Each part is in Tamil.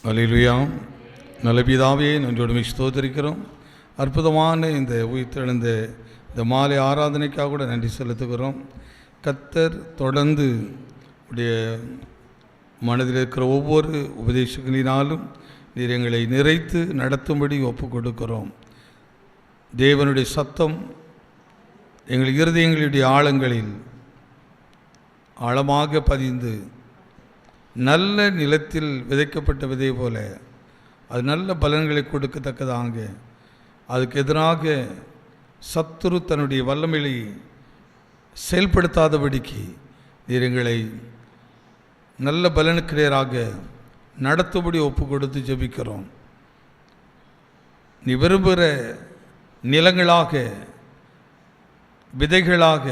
அல்லேலூயா. நல்ல பிதாவே, நன்றியோடு ஸ்தோத்திரிக்கிறோம். அற்புதமான இந்த உயிர்த்தெழுந்த இந்த மாலை ஆராதனைக்காக கூட நன்றி செலுத்துகிறோம். கர்த்தர் தொடர்ந்து உடைய மனதில் இருக்கிற ஒவ்வொரு உபதேசங்களினாலும் நீர் எங்களை நிறைத்து நடத்தும்படி ஒப்பு கொடுக்கிறோம். தேவனுடைய சத்தம் எங்கள் இருதயங்களுடைய ஆழங்களில் ஆழமாக பதிந்து நல்ல நிலத்தில் விதைக்கப்பட்ட விதை போல அது நல்ல பலன்களை கொடுக்கத்தக்கதாக, அதுக்கு எதிராக சத்துரு தன்னுடைய வல்லமையை செயல்படுத்தாதபடிக்கு நீர் எங்களை நல்ல பலனுக்கிடையராக நடத்தும்படி ஒப்பு கொடுத்து ஜெபிக்கிறோம். நீ விரும்புகிற நிலங்களாக விதைகளாக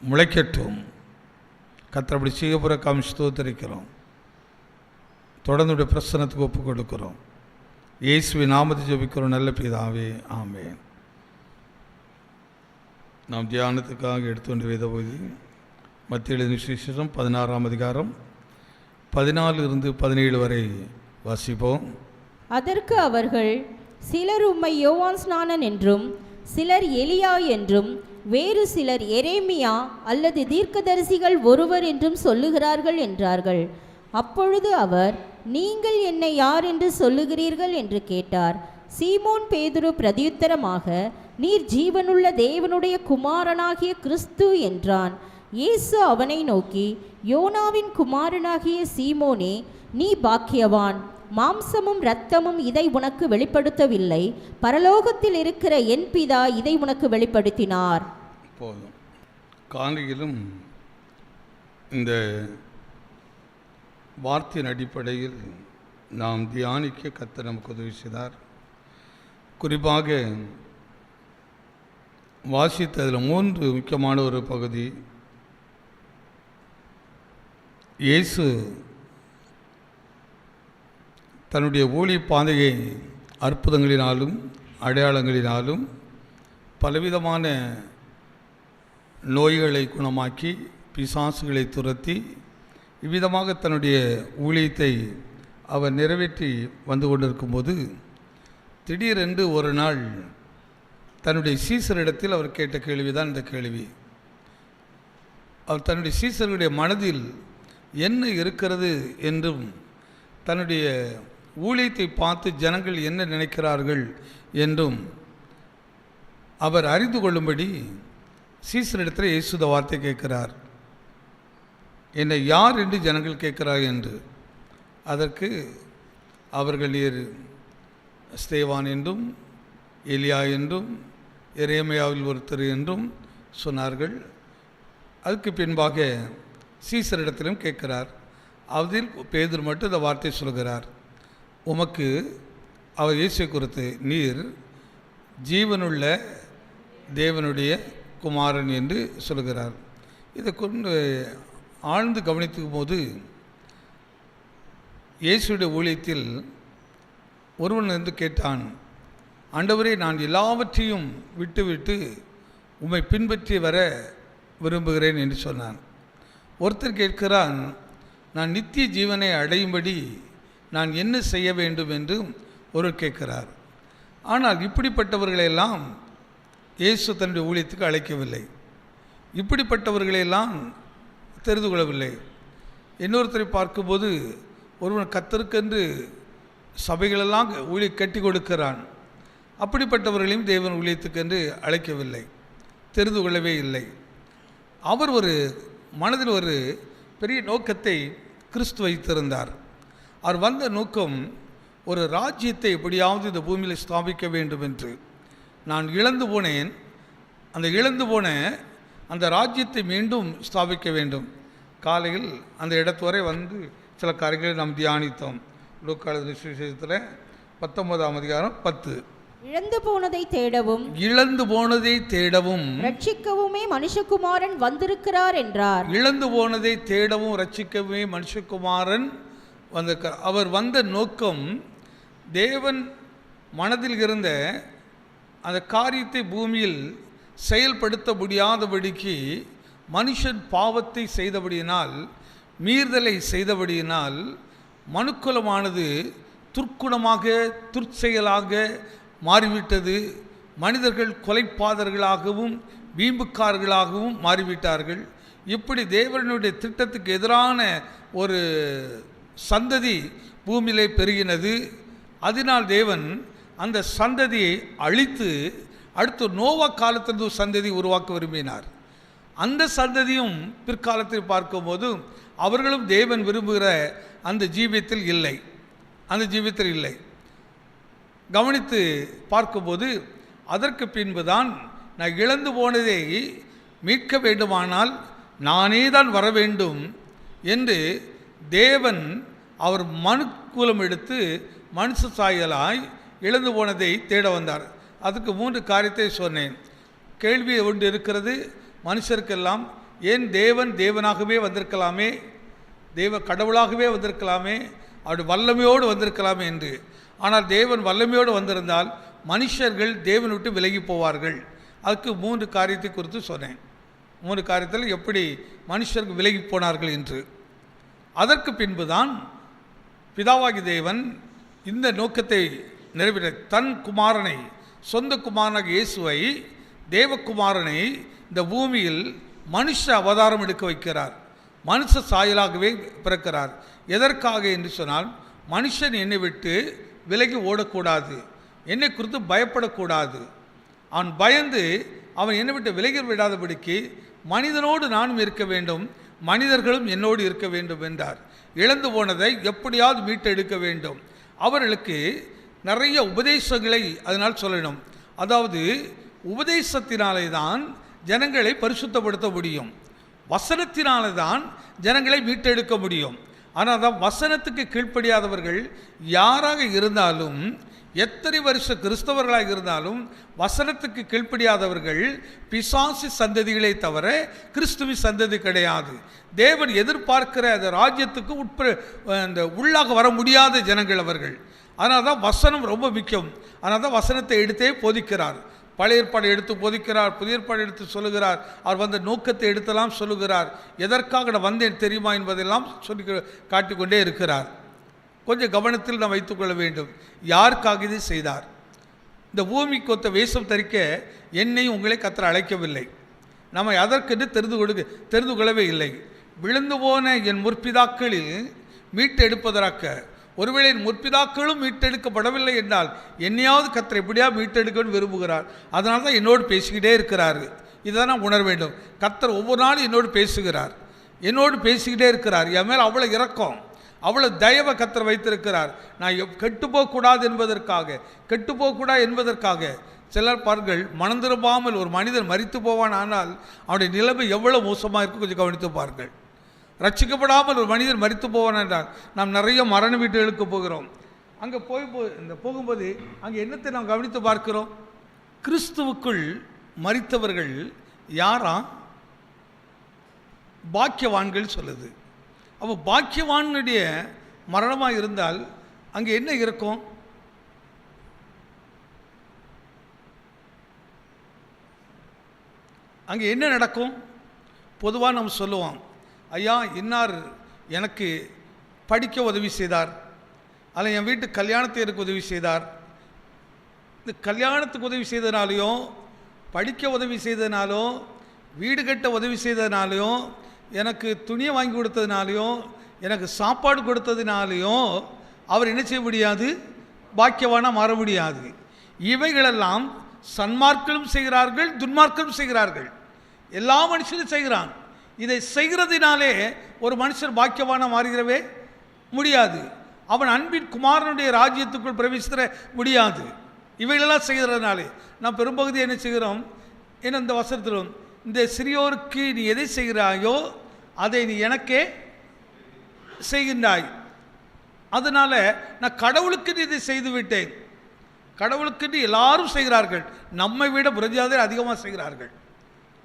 முளைக்கட்டும். கர்த்தர் அப்படி செய்யப்புற ஸ்தோத்திரிக்கிறோம். தொடர்ந்து பிரசனத்துக்கு ஒப்பு கொடுக்கிறோம். இயேசுவின் நாமத்தை ஜெபிக்கிறோம் நல்ல பிதாவே, ஆமென். நாம் தியானத்துக்காக எடுத்துக்கொண்டு வேத பகுதி மத்திய எழுதின சுவிசேஷம் 16ஆம் அதிகாரம் 14-17 வரை வாசிப்போம். அதற்கு அவர்கள், சிலர் உம்மை யோவான் ஸ்நானன் என்றும், சிலர் எலியா என்றும், வேறு சிலர் எரேமியா அல்லது தீர்க்கதரிசிகள் ஒருவர் என்றும் சொல்லுகிறார்கள் என்றார்கள். அப்பொழுது அவர், நீங்கள் என்னை யார் என்று சொல்லுகிறீர்கள் என்று கேட்டார். சீமோன் பேதுரு பிரதியுத்தரமாக, நீர் ஜீவனுள்ள தேவனுடைய குமாரனாகிய கிறிஸ்து என்றான். இயேசு அவனை நோக்கி, யோனாவின் குமாரனாகிய சீமோனே, நீ பாக்கியவான். மாம்சமும் இரத்தமும் இதை உனக்கு வெளிப்படுத்தவில்லை, பரலோகத்தில் இருக்கிற என் பிதா இதை உனக்கு வெளிப்படுத்தினார். போதும். காலையிலும் இந்த வார்த்தையின் அடிப்படையில் நாம் தியானிக்க கர்த்தர் நமக்கு உதவி செய்தார். குறிப்பாக வாசித்ததில் 3 முக்கியமான ஒரு பகுதி. இயேசு தன்னுடைய ஊழிய பாதையை அற்புதங்களினாலும் அடையாளங்களினாலும் பலவிதமான நோய்களை குணமாக்கி பிசாசுகளை துரத்தி இவ்விதமாக தன்னுடைய ஊழியத்தை அவர் நிறைவேற்றி வந்து கொண்டிருக்கும்போது திடீரென்று ஒரு நாள் தன்னுடைய சீசரிடத்தில் அவர் கேட்ட கேள்விதான் இந்த கேள்வி. அவர் தன்னுடைய சீசர்களுடைய மனதில் என்ன இருக்கிறது என்றும் தன்னுடைய ஊழியத்தை பார்த்து ஜனங்கள் என்ன நினைக்கிறார்கள் என்றும் அவர் அறிந்து கொள்ளும்படி சீசரிடத்தில் இயேசு இந்த வார்த்தை கேட்கிறார். என்னை யார் என்று ஜனங்கள் கேட்கிறார் என்று. அதற்கு அவர்கள் நீர் ஸ்தேவான் என்றும் எலியா என்றும் எரேமியாவில் ஒருத்தர் என்றும் சொன்னார்கள். அதுக்கு பின்பாக சீசரிடத்திலும் கேட்கிறார். அதில் பேதுரு மட்டும் இந்த வார்த்தை சொல்கிறார். உமக்கு அவர் இயேசுவை குறித்து, நீர் ஜீவனுள்ள தேவனுடைய குமாரன் என்று சொல்கிறார். இதை கொண்டு ஆழ்ந்து கவனிக்கும் போது இயேசுடைய ஊழியத்தில் ஒருவன் வந்து கேட்டான், ஆண்டவரே, நான் எல்லாவற்றையும் விட்டுவிட்டு உம்மை பின்பற்றி வர விரும்புகிறேன் என்று சொன்னான். ஒருத்தர் கேட்கிறான், நான் நித்திய ஜீவனை அடையும்படி நான் என்ன செய்ய வேண்டும் என்று ஒருவர் கேட்கிறார். ஆனால் இப்படிப்பட்டவர்களெல்லாம் இயேசு தன்னுடைய ஊழியத்துக்கு அழைக்கவில்லை. இப்படிப்பட்டவர்களெல்லாம் தெரிந்து கொள்ளவில்லை. இன்னொருத்தரை பார்க்கும்போது ஒருவன் கர்த்தருக்கென்று சபைகளெல்லாம் ஊழிய கட்டி கொடுக்கிறான். அப்படிப்பட்டவர்களையும் தேவன் ஊழியத்துக்கென்று அழைக்கவில்லை, தெரிந்து கொள்ளவே இல்லை. அவர் ஒரு மனதில் ஒரு பெரிய நோக்கத்தை கிறிஸ்து வைத்திருந்தார். அவர் வந்த நோக்கம் ஒரு ராஜ்யத்தை எப்படியாவது இந்த பூமியில் ஸ்தாபிக்க வேண்டும் என்று. நான் இழந்து போனேன், அந்த இழந்து போன அந்த ராஜ்யத்தை மீண்டும் ஸ்தாபிக்க வேண்டும். காலையில் அந்த இடத்து வரை வந்து சில காரியங்களை நாம் தியானித்தோம். லூக்கா எழுதின சுவிசேஷத்தில் 19ஆம் அதிகாரம் 10. இழந்து போனதை தேடவும் ரட்சிக்கவுமே மனுஷகுமாரன் வந்திருக்கிறார் என்றார். இழந்து போனதை தேடவும் ரட்சிக்கவே மனுஷகுமாரன் வந்திருக்கிறார். அவர் வந்த நோக்கம் தேவன் மனதில் இருந்த அந்த காரியத்தை பூமியில் செயல்படுத்த முடியாதபடிக்கு மனுஷன் பாவத்தை செய்தபடியினால், மீறுதலை செய்தபடியினால் மனுக்குலமானது துர்க்குணமாக துர்ச்செயலாக மாறிவிட்டது. மனிதர்கள் கொலைப்பாதர்களாகவும் வீம்புக்காரர்களாகவும் மாறிவிட்டார்கள். இப்படி தேவனுடைய திட்டத்துக்கு எதிரான ஒரு சந்ததி பூமியிலே பெருகினது. அதனால் தேவன் அந்த சந்ததியை அழித்து அடுத்து நோவா காலத்திலிருந்து ஒரு சந்ததி உருவாக்க விரும்பினார். அந்த சந்ததியும் பிற்காலத்தில் பார்க்கும்போது அவர்களும் தேவன் விரும்புகிற அந்த ஜீவியத்தில் இல்லை. கவனித்து பார்க்கும்போது அதற்கு பின்புதான் நான் இழந்து போனதை மீட்க வேண்டுமானால் நானே தான் வர வேண்டும் என்று தேவன் அவர் மனுக்குலம் எடுத்து மனுஷ சாயலாய் இழந்து போனதை தேட வந்தார். அதுக்கு 3 காரியத்தை சொன்னேன். கேள்வி ஒன்று இருக்கிறது, மனுஷருக்கெல்லாம் ஏன் தேவனாகவே வந்திருக்கலாமே, கடவுளாகவே வந்திருக்கலாமே, அப்படி வல்லமையோடு வந்திருக்கலாமே என்று. ஆனால் தேவன் வல்லமையோடு வந்திருந்தால் மனுஷர்கள் தேவன் விட்டு விலகி போவார்கள். அதுக்கு 3 காரியத்தை குறித்து சொன்னேன். 3 காரியத்தில் எப்படி மனுஷர்கள் விலகி போனார்கள் என்று. அதற்கு பின்புதான் பிதாவாகி தேவன் இந்த நோக்கத்தை நிறைவேற்ற தன் குமாரனை, சொந்த குமாரனாக இயேசுவை, தேவகுமாரனை இந்த பூமியில் மனுஷ அவதாரம் எடுக்க வைக்கிறார். மனுஷ சாயலாகவே பிறக்கிறார். எதற்காக என்று சொன்னால், மனுஷன் என்னை விட்டு விலகி ஓடக்கூடாது, என்னை குறித்து பயப்படக்கூடாது. அவன் பயந்து அவன் என்னை விட்டு விலகி விடாதபடிக்கு மனிதனோடு நானும் இருக்க வேண்டும், மனிதர்களும் என்னோடு இருக்க வேண்டும் என்றார். இழந்து போனதை எப்படியாவது மீட்டெடுக்க வேண்டும். அவர்களுக்கு நிறைய உபதேசங்களை அதனால் சொல்லணும். அதாவது உபதேசத்தினாலே தான் ஜனங்களை பரிசுத்தப்படுத்த முடியும், வசனத்தினாலே தான் ஜனங்களை மீட்டெடுக்க முடியும். ஆனால் தான் வசனத்துக்கு கீழ்ப்படியாதவர்கள் யாராக இருந்தாலும், எத்தனை வருஷ கிறிஸ்தவர்களாக இருந்தாலும், வசனத்துக்கு கீழ்ப்படியாதவர்கள் பிசாசு சந்ததிகளை தவிர கிறிஸ்துவின் சந்ததி கிடையாது. தேவன் எதிர்பார்க்கிற அந்த ராஜ்யத்துக்கு அந்த உள்ளாக வர முடியாத ஜனங்கள் அவர்கள். அதனால் தான் வசனம் ரொம்ப முக்கியம். அதனால் தான் வசனத்தை எடுத்தே போதிக்கிறார். பழைய ஏற்பாடு எடுத்து போதிக்கிறார், புதிய ஏற்பாடு எடுத்து சொல்லுகிறார். அவர் வந்த நோக்கத்தை எடுத்தெல்லாம் சொல்லுகிறார். எதற்காக நான் வந்தேன் தெரியுமா என்பதெல்லாம் சொல்லி காட்டிக்கொண்டே இருக்கிறார். கொஞ்சம் கவனத்தில் நாம் வைத்துக்கொள்ள வேண்டும். யாருக்காக இதை செய்தார்? இந்த பூமிக்கு ஒத்த வேஷம் தரிக்க என்னையும் உங்களை கர்த்தர் அழைக்கவில்லை. நம்ம அதற்கென்று தெரிந்து கொள்ளவே இல்லை. விழுந்து போன என் முற்பிதாக்களில் மீட்டெடுப்பதற்காக, ஒருவேளை என் முற்பிதாக்களும் மீட்டெடுக்கப்படவில்லை என்றால் என்னையாவது கர்த்தர் எப்படியா மீட்டெடுக்கணும்னு விரும்புகிறார். அதனால தான் என்னோடு பேசிக்கிட்டே இருக்கிறார். இதை நான் உணர வேண்டும். கர்த்தர் ஒவ்வொரு நாளும் என்னோடு பேசிக்கிட்டே இருக்கிறார். என் மேல் அவ்வளோ இரக்கம், அவ்வளோ தயவை கர்த்தர் வைத்திருக்கிறார். நான் கெட்டுப்போகக்கூடாது என்பதற்காக சிலர் பாருங்கள், மனம் திரும்பாமல் ஒரு மனிதன் மரித்து போவான், ஆனால் அவனுடைய நிலைமை எவ்வளோ மோசமாக இருக்கும் கொஞ்சம் கவனித்து பாருங்கள். ரட்சிக்கப்படாமல் ஒரு மனிதன் மரித்து போவான் என்றால் நாம் நிறைய மரண வீட்டுகளுக்கு போகிறோம். அங்கே போகும்போது அங்கே என்னத்தை நாம் கவனித்து பார்க்கிறோம்? கிறிஸ்துவுக்குள் மரித்தவர்கள் யாரா? பாக்கியவான்கள் சொல்லுது. அப்போ பாக்கியவானுடைய மரணமாக இருந்தால் அங்கே என்ன இருக்கும்? அங்கே என்ன நடக்கும்? பொதுவாக நம்ம சொல்லுவோம், ஐயா இன்னார் எனக்கு படிக்க உதவி செய்தார், அல்ல என் வீட்டு கல்யாணத்தை எனக்கு உதவி செய்தார். இந்த கல்யாணத்துக்கு உதவி செய்ததுனாலையும், படிக்க உதவி செய்ததுனாலும், வீடு கட்ட உதவி செய்ததுனாலையும், எனக்கு துணியை வாங்கி கொடுத்ததுனாலையும், எனக்கு சாப்பாடு கொடுத்ததுனாலையும் அவர் என்ன செய்ய முடியாது? பாக்கியவானாக மாற முடியாது. இவைகளெல்லாம் சன்மார்க்கலும் செய்கிறார்கள், துன்மார்க்கலும் செய்கிறார்கள். எல்லா மனுஷனும் செய்கிறான். இதை செய்கிறதுனாலே ஒரு மனுஷன் பாக்கியவானாக மாறுகிறவே முடியாது. அவன் அன்பின் குமாரனுடைய ராஜ்யத்துக்குள் பிரவேசிக்க முடியாது. இவைகளெல்லாம் செய்கிறதுனாலே நாம் பெரும்பகுதி என்ன செய்கிறோம்? என்ன இந்த வசனத்திலும், இந்த சிறியோருக்கு நீ எதை செய்கிறாயோ அதை நீ எனக்கே செய்கின்றாய். அதனால் நான் கடவுளுக்கு இதை செய்து விட்டேன். கடவுளுக்கு எல்லாரும் செய்கிறார்கள். நம்மை விட பிரஜாதர் அதிகமாக செய்கிறார்கள்,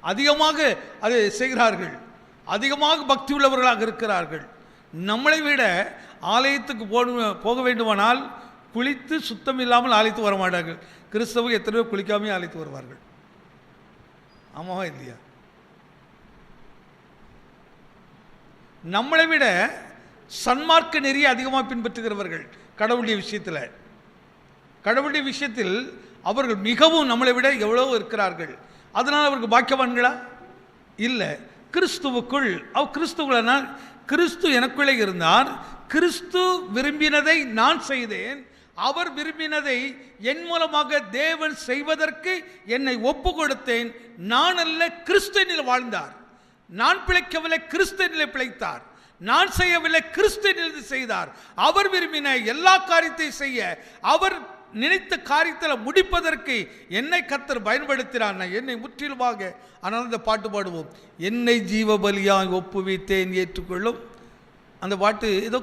அதிகமாக அதை செய்கிறார்கள், அதிகமாக பக்தி உள்ளவர்களாக இருக்கிறார்கள். நம்மளை விட ஆலயத்துக்கு போக வேண்டுமானால் குளித்து சுத்தம் இல்லாமல் ஆலயத்துக்கு வர மாட்டார்கள். கிறிஸ்தவ எத்தனையோ குளிக்காமே ஆலயத்துக்கு வருவார்கள். ஆமாவா இல்லையா? நம்மளை விட சன்மார்க்க நெறியை அதிகமாக பின்பற்றுகிறவர்கள் கடவுளுடைய விஷயத்தில் அவர்கள் மிகவும் நம்மளை விட எவ்வளோ இருக்கிறார்கள். அதனால் அவர்கள் பாக்கியவான்களா? இல்லை. கிறிஸ்துவுக்குள் கிறிஸ்து எனக்குள்ளே இருந்தார். கிறிஸ்து விரும்பினதை நான் செய்தேன். அவர் விரும்பினதை என் மூலமாக தேவன் செய்வதற்கு என்னை ஒப்பு கொடுத்தேன். நான் அல்ல, கிறிஸ்து என்னில் வாழ்ந்தார். நான் பிழைக்கவில்லை, கிறிஸ்து என்னில் பிழைத்தார். நான் செய்யவில்லை, கிறிஸ்து என்னில் செய்தார். அவர் விரும்பின எல்லா காரியத்தை செய்ய, அவர் நினைத்த காரியத்தில் முடிப்பதற்கு என்னை கர்த்தர் பயன்படுத்தினார். என்னை முற்றிலுமாக. ஆனால் அந்த பாட்டு பாடுவோம், என்னை ஜீவ பலியாய் ஒப்புவித்தேன் ஏற்றுக்கொள்ளும். அந்த பாட்டு ஏதோ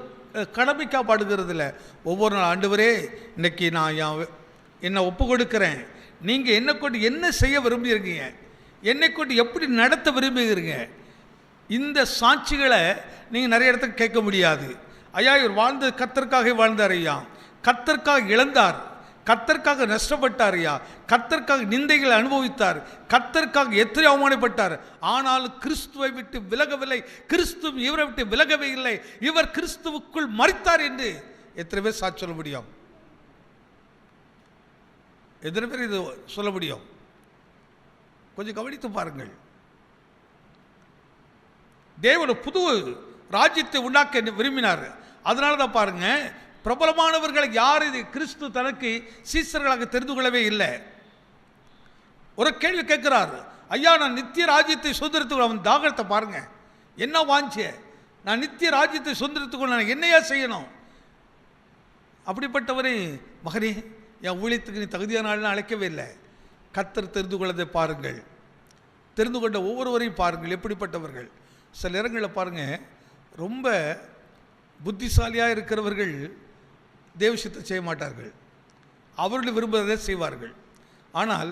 கடமைக்காக பாடுகிறது இல்லை. ஒவ்வொரு நாள், ஆண்டவரே இன்னைக்கு நான் என்னை ஒப்பு கொடுக்குறேன். நீங்கள் என்னை கொண்டு என்ன செய்ய விரும்புகிறீங்க, என்னை கொண்டு எப்படி நடத்த விரும்புகிறீங்க. இந்த சாட்சிகளை நீங்கள் நிறைய இடத்துக்கு கேட்க முடியாது. ஐயா இவர் வாழ்ந்தது கர்த்தருக்காக வாழ்ந்தார், ஐயா கர்த்தருக்காக இழந்தார், கர்த்தருக்காக நஷ்டப்பட்டார், ஐயா கர்த்தருக்காக நிந்தைகளை அனுபவித்தார், கர்த்தருக்காக எத்தனை அவமானப்பட்டார். ஆனால் கிறிஸ்துவை விட்டு விலகவில்லை, கிறிஸ்து இவரை விட்டு விலகவே இல்லை. இவர் கிறிஸ்துவுக்குள் மரித்தார் என்று எத்தனை பேர் சாட்சி சொல்ல முடியும்? எத்தனை பேர் இது சொல்ல முடியும்? கொஞ்சம் கவனித்து பாருங்கள். தேவன் புது ராஜ்யத்தை உண்டாக்க விரும்பினார். அதனால தான் பாருங்க, பிரபலமானவர்களை யார் இது கிறிஸ்து தனக்கு சீசர்களாக தெரிந்து கொள்ளவே இல்லை. ஒரு கேள்வி கேட்கிறார், ஐயா நான் நித்திய ராஜ்யத்தை சுதந்திரத்துக்கு. அவன் தாகத்தை பாருங்க, என்ன வாஞ்சிய, நான் நித்திய ராஜ்யத்தை சுதந்திரத்துக்கு நான் என்னையா செய்யணும்? அப்படிப்பட்டவரை, மகனே என் ஊழியத்துக்கு நீ தகுதியான ஆள்னு அழைக்கவே இல்லை. கர்த்தர் தெரிந்து கொள்ளதை பாருங்கள், தெரிந்து கொண்ட ஒவ்வொருவரையும் பாருங்கள் எப்படிப்பட்டவர்கள். சில நேரங்களில் பாருங்கள், ரொம்ப புத்திசாலியாக இருக்கிறவர்கள் தேவசியத்தை செய்ய மாட்டார்கள், அவர்கள் விரும்புவதை செய்வார்கள். ஆனால்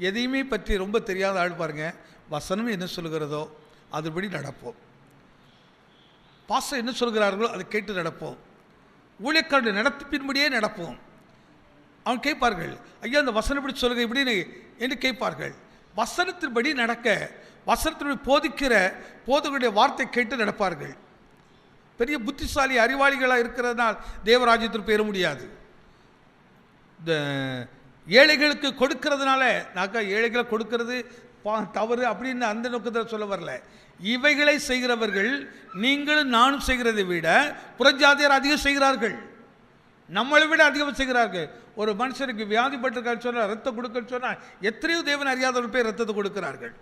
எதையுமே பற்றி ரொம்ப தெரியாத ஆள் பாருங்கள், வசனம் என்ன சொல்கிறதோ அதுபடி நடப்போம், பாஸ்டர் என்ன சொல்கிறார்களோ அதை கேட்டு நடப்போம், ஊழியக்காரருடைய நடத்திப்பின்படியே நடப்போம். அவன் கேட்பார்கள், ஐயா அந்த வசனம் இப்படி சொல்லுங்க இப்படின்னு என்று கேட்பார்கள். வசனத்தின்படி நடக்க, வசனத்தின்படி போதிக்கிற போதகருடைய வார்த்தை கேட்டு நடப்பார்கள். பெரிய புத்திசாலி அறிவாளிகளாக இருக்கிறதுனால் தேவராஜ்யத்தில் பெற முடியாது. இந்த ஏழைகளுக்கு கொடுக்கறதுனால, நாக்கா ஏழைகளை கொடுக்கறது தவறு அப்படின்னு அந்த நோக்கத்தில் சொல்ல வரல. இவைகளை செய்கிறவர்கள் நீங்களும் நானும் செய்கிறதை விட புறஜாதியர் அதிகம் செய்கிறார்கள், நம்மளை விட அதிகம் செய்கிறார்கள். ஒரு மனுஷனுக்கு வியாதிப்பட்டிருக்கான்னு சொன்னால், ரத்தம் கொடுக்கன்னு சொன்னால், எத்தனையோ தேவன் அறியாதவர்கள் பேர் ரத்தத்தை கொடுக்கிறார்கள்,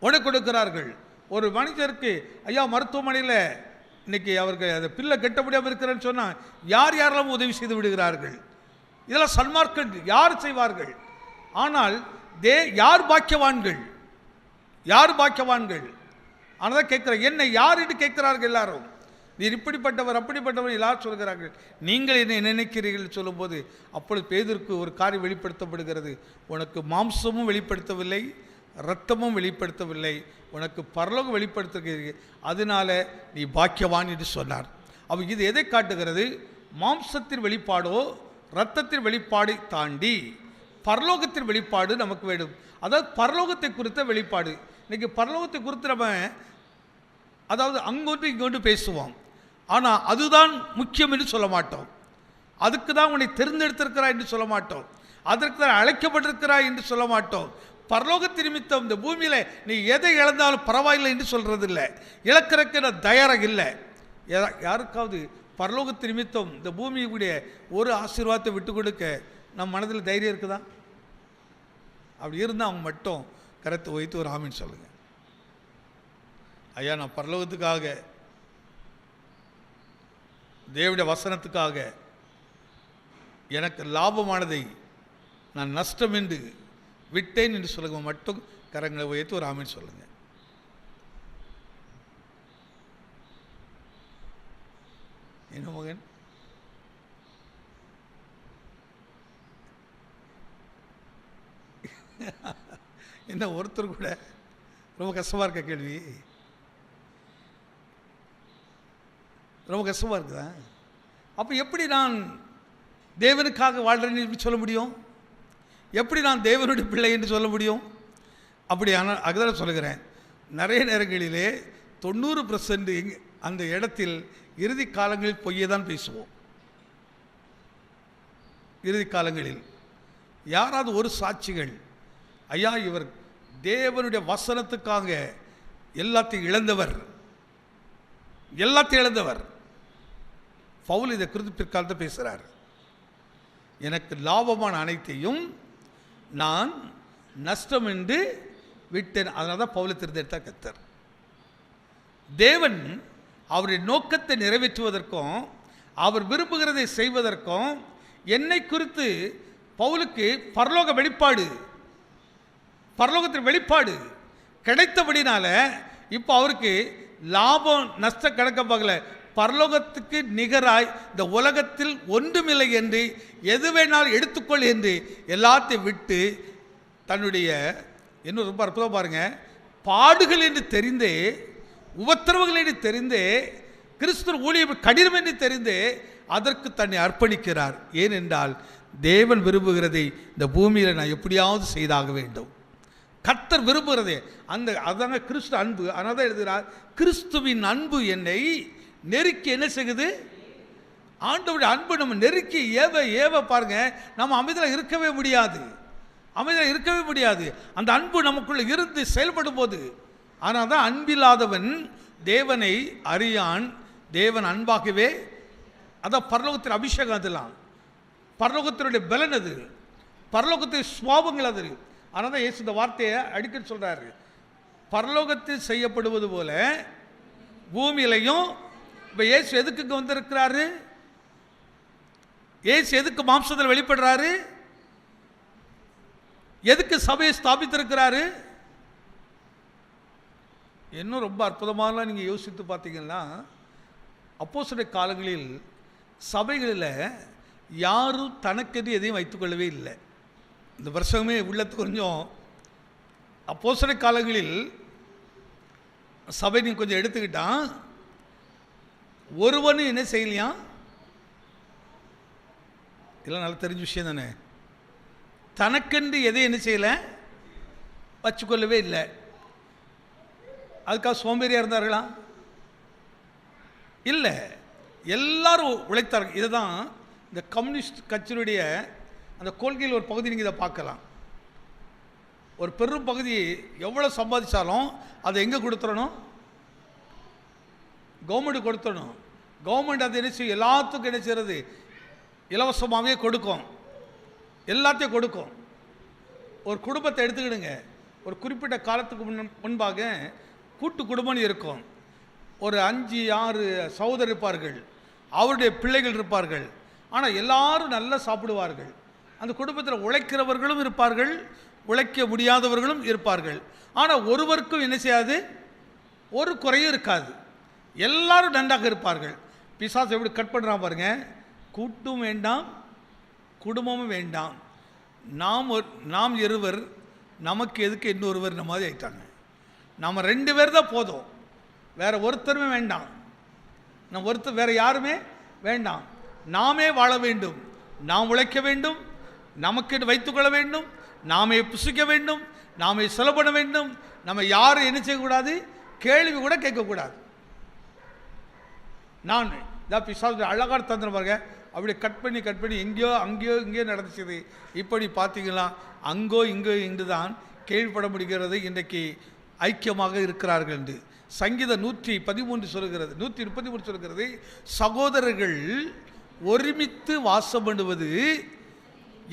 உடை கொடுக்கிறார்கள். ஒரு மனிதருக்கு ஐயா மருத்துவமனையில் இன்னைக்கு அவருக்கு அந்த பிள்ளை கெட்ட முடியாமல் இருக்கிறேன்னு சொன்னால் யார் யாரெல்லாம் உதவி செய்து விடுகிறார்கள். இதெல்லாம் சன்மார்க்கம் யார் செய்வார்கள்? ஆனால் யார் பாக்கியவான்கள், யார் பாக்கியவான்கள்? ஆனால் தான் கேட்குறேன், என்னை யார் என்று கேட்கிறார்கள் எல்லாரும். நீர் இப்படிப்பட்டவர் அப்படிப்பட்டவர் எல்லாரும் சொல்கிறார்கள். நீங்கள் என்ன நினைக்கிறீர்கள் சொல்லும்போது, அப்பொழுது பேதுருக்கு ஒரு காரியம் வெளிப்படுத்தப்படுகிறது. உனக்கு மாம்சமும் வெளிப்படுத்தவில்லை, இரத்தமும் வெளிப்படுத்தவில்லை, உனக்கு பரலோகம் வெளிப்படுத்துகிறது, அதனால நீ பாக்கியவான் என்று சொன்னார். அப்போ இது எதை காட்டுகிறது? மாம்சத்தின் வெளிப்பாடோ இரத்தத்தின் வெளிப்பாடை தாண்டி பரலோகத்தின் வெளிப்பாடு நமக்கு வேண்டும். அதாவது பரலோகத்தை குறித்த வெளிப்பாடு. இன்றைக்கி பரலோகத்தை குறித்து நம்ம அதாவது அங்கொன்று இங்கொன்று பேசுவோம், ஆனால் அதுதான் முக்கியம் என்று சொல்ல மாட்டோம். அதுக்கு தான் உன்னை தெரிந்தெடுத்திருக்கிறாய் என்று சொல்ல மாட்டோம், அதற்கு தான் அழைக்கப்பட்டிருக்கிறாய் என்று சொல்ல மாட்டோம். பரலோகத்தின் நிமித்தம் இந்த பூமியில் நீ எதை இழந்தாலும் பரவாயில்லை என்று சொல்கிறது இல்லை, இழக்கிறதுக்கு நான் தயாராக இல்லை. யாருக்காவது பரலோகத்தின் நிமித்தம் இந்த பூமியுடைய ஒரு ஆசீர்வாதத்தை விட்டு கொடுக்க நம் மனதில் தைரியம் இருக்குதா? அப்படி இருந்தால் அவங்க மட்டும் கருத்தை வைத்து ஒரு ஆமீன் சொல்லுங்கள். ஐயா நான் பரலோகத்துக்காக, தேவனுடைய வசனத்துக்காக எனக்கு லாபமானதை நான் நஷ்டம் என்று விட்டேன் என்று சொல்லுங்க. மட்டும் கரங்களை வைத்து ஒரு ஆமீன் சொல்லுங்க. என்ன மகன்? என்ன ஒருத்தர் கூட ரொம்ப கஷ்டமா இருக்க கேள்வி, ரொம்ப கஷ்டமா இருக்குதா? அப்போ எப்படி நான் தேவனுக்காக வாழ்றேன்னு எப்படி சொல்ல முடியும்? எப்படி நான் தேவனுடைய பிள்ளை என்று சொல்ல முடியும்? அப்படி ஆனால் அதுதான் சொல்லுகிறேன், நிறைய நேரங்களிலே 90% அந்த இடத்தில் இறுதி காலங்களில் பொய்யை தான் பேசுவோம். இறுதி காலங்களில் யாராவது ஒரு சாட்சிகள், ஐயா இவர் தேவனுடைய வசனத்துக்காக எல்லாத்தையும் இழந்தவர். பவுல் இதை குறித்து பிற்காலத்தை பேசுகிறார். எனக்கு லாபமான அனைத்தையும் நான் நஷ்டம் என்று விட்டேன். அதனால தான் பவுலை தேர்ந்தெடுத்தார் கர்த்தர். தேவன் அவருடைய நோக்கத்தை நிறைவேற்றுவதற்கும் அவர் விரும்புகிறதை செய்வதற்கும் என்னை குறித்து பவுலுக்கு பரலோகத்தின் வெளிப்பாடு கிடைத்தபடினால இப்போ அவருக்கு லாபம் நஷ்ட கணக்க பார்க்கல. பரலோகத்துக்கு நிகராய் இந்த உலகத்தில் ஒன்றுமில்லை என்று எது வேணாலும் எடுத்துக்கொள் என்று எல்லாத்தையும் விட்டு தன்னுடைய இன்னும் ரொம்ப அற்புதம் பாருங்க, பாடுகள் என்று தெரிந்தே, உபத்திரவங்கள் என்று தெரிந்தே, கிறிஸ்துவ ஊழியம் கடினம் என்று தெரிந்தே அதற்கு தன்னை அர்ப்பணிக்கிறார். ஏனென்றால் தேவன் விரும்புகிறதை இந்த பூமியில் நான் எப்படியாவது செய்தாக வேண்டும். கர்த்தர் விரும்புகிறதே அதாங்க கிறிஸ்து அன்பு. அதனால தான் எழுதுகிறார், கிறிஸ்துவின் அன்பு என்னை நெருக்கி என்ன செய்யுது? ஆண்டவருடைய அன்பு நம்ம நெருக்கி ஏவ பாருங்க, நம்ம அமைதியில் இருக்கவே முடியாது. அந்த அன்பு நமக்குள்ள இருந்து செயல்படும் போது. ஆனால் தான் அன்பில்லாதவன் தேவனை அறியான். தேவன் அன்பாகவே, அதான் பரலோகத்தின் அபிஷேகம், அதெல்லாம் பரலோகத்தினுடைய பலன், அது பரலோகத்தின் சுவாபங்கள். அது ஆனால் தான் இயேசு இந்த வார்த்தையை அடிக்கடி சொல்கிறாரு, பரலோகத்தில் செய்யப்படுவது போல பூமியிலையும். இப்போ இயேசு எதுக்கு இங்கே வந்திருக்கிறாரு? இயேசு எதுக்கு மாம்சத்தில் வெளிப்படுறாரு? எதுக்கு சபையை ஸ்தாபித்திருக்கிறாரு? இன்னும் ரொம்ப அற்புதமாக நீங்கள் யோசித்து பார்த்தீங்கன்னா, அப்போஸ்தலர் காலங்களில் சபைகளில் யாரும் தனக்கென்று எதையும் வைத்துக்கொள்ளவே இல்லை. இந்த வருஷமே உள்ளத்துக்கு கொஞ்சம் அப்போஸ்தலர் காலங்களில் சபை நீங்கள் கொஞ்சம் எடுத்துக்கிட்டான், ஒருவனும் என்ன செய்யலையா? இதெல்லாம் நல்லா தெரிஞ்ச விஷயம் தானே. தனக்கென்று எதை என்ன செய்யலை, வச்சுக்கொள்ளவே இல்லை. அதுக்காக சோம்பேறியாக இருந்தார்களா? இல்லை, எல்லாரும் உழைத்தார்கள். இதை தான் இந்த கம்யூனிஸ்ட் கட்சியினுடைய அந்த கொள்கையில் ஒரு பகுதி நீங்கள் இதை பார்க்கலாம். ஒரு பெரும் பகுதி எவ்வளோ சம்பாதிச்சாலும் அதை எங்கே கொடுத்துடணும்? கவர்மெண்ட் கொடுத்துடணும். கவர்மெண்ட் அதை என்ன செய்யும்? எல்லாத்துக்கும் என்ன செய்கிறது? இலவசமாகவே கொடுக்கும், எல்லாத்தையும் கொடுக்கும். ஒரு குடும்பத்தை எடுத்துக்கிடுங்க, ஒரு குறிப்பிட்ட காலத்துக்கு முன்பாக கூட்டு குடும்பம் இருக்கும். ஒரு 5-6 சகோதரர் இருப்பார்கள், அவருடைய பிள்ளைகள் இருப்பார்கள். ஆனால் எல்லாரும் நல்லா சாப்பிடுவார்கள். அந்த குடும்பத்தில் உழைக்கிறவர்களும் இருப்பார்கள், உழைக்க முடியாதவர்களும் இருப்பார்கள். ஆனால் ஒருவருக்கும் என்ன செய்யாது? ஒரு குறையும் இருக்காது. எல்லாரும் நன்றாக இருப்பார்கள். பிசாசு எப்படி கட் பண்ணுறான் பாருங்க, கூட்டும் வேண்டாம் குடும்பமும் வேண்டாம், நாம் இருவர் நமக்கு எதுக்கு இன்னொருவர் இந்த மாதிரி ஆயிட்டாங்க. நம்ம 2 பேர் தான் போதும், வேற ஒருத்தருமே வேண்டாம். நம்ம ஒருத்தர் வேற யாருமே வேண்டாம். நாமே வாழ வேண்டும், நாம் உழைக்க வேண்டும், நமக்கு வைத்துக்கொள்ள வேண்டும், நாமே புசிக்க வேண்டும், நாமே செலவு வேண்டும். நம்ம யாரும் என்ன செய்யக்கூடாது? கேள்வி கூட கேட்கக்கூடாது. நான் இதான் பிசாசு அழகான தந்திரம் பாருங்க, அப்படி கட் பண்ணி எங்கேயோ இங்கேயோ நடந்துச்சுது. இப்படி பார்த்தீங்களா, அங்கோ இங்கோ இன்று தான் கேள்விப்பட முடிகிறது இன்றைக்கு ஐக்கியமாக இருக்கிறார்கள் என்று. சங்கீதம் 113 சொல்கிறது, 133 சொல்கிறது, சகோதரர்கள் ஒருமித்து வாசம் பண்ணுவது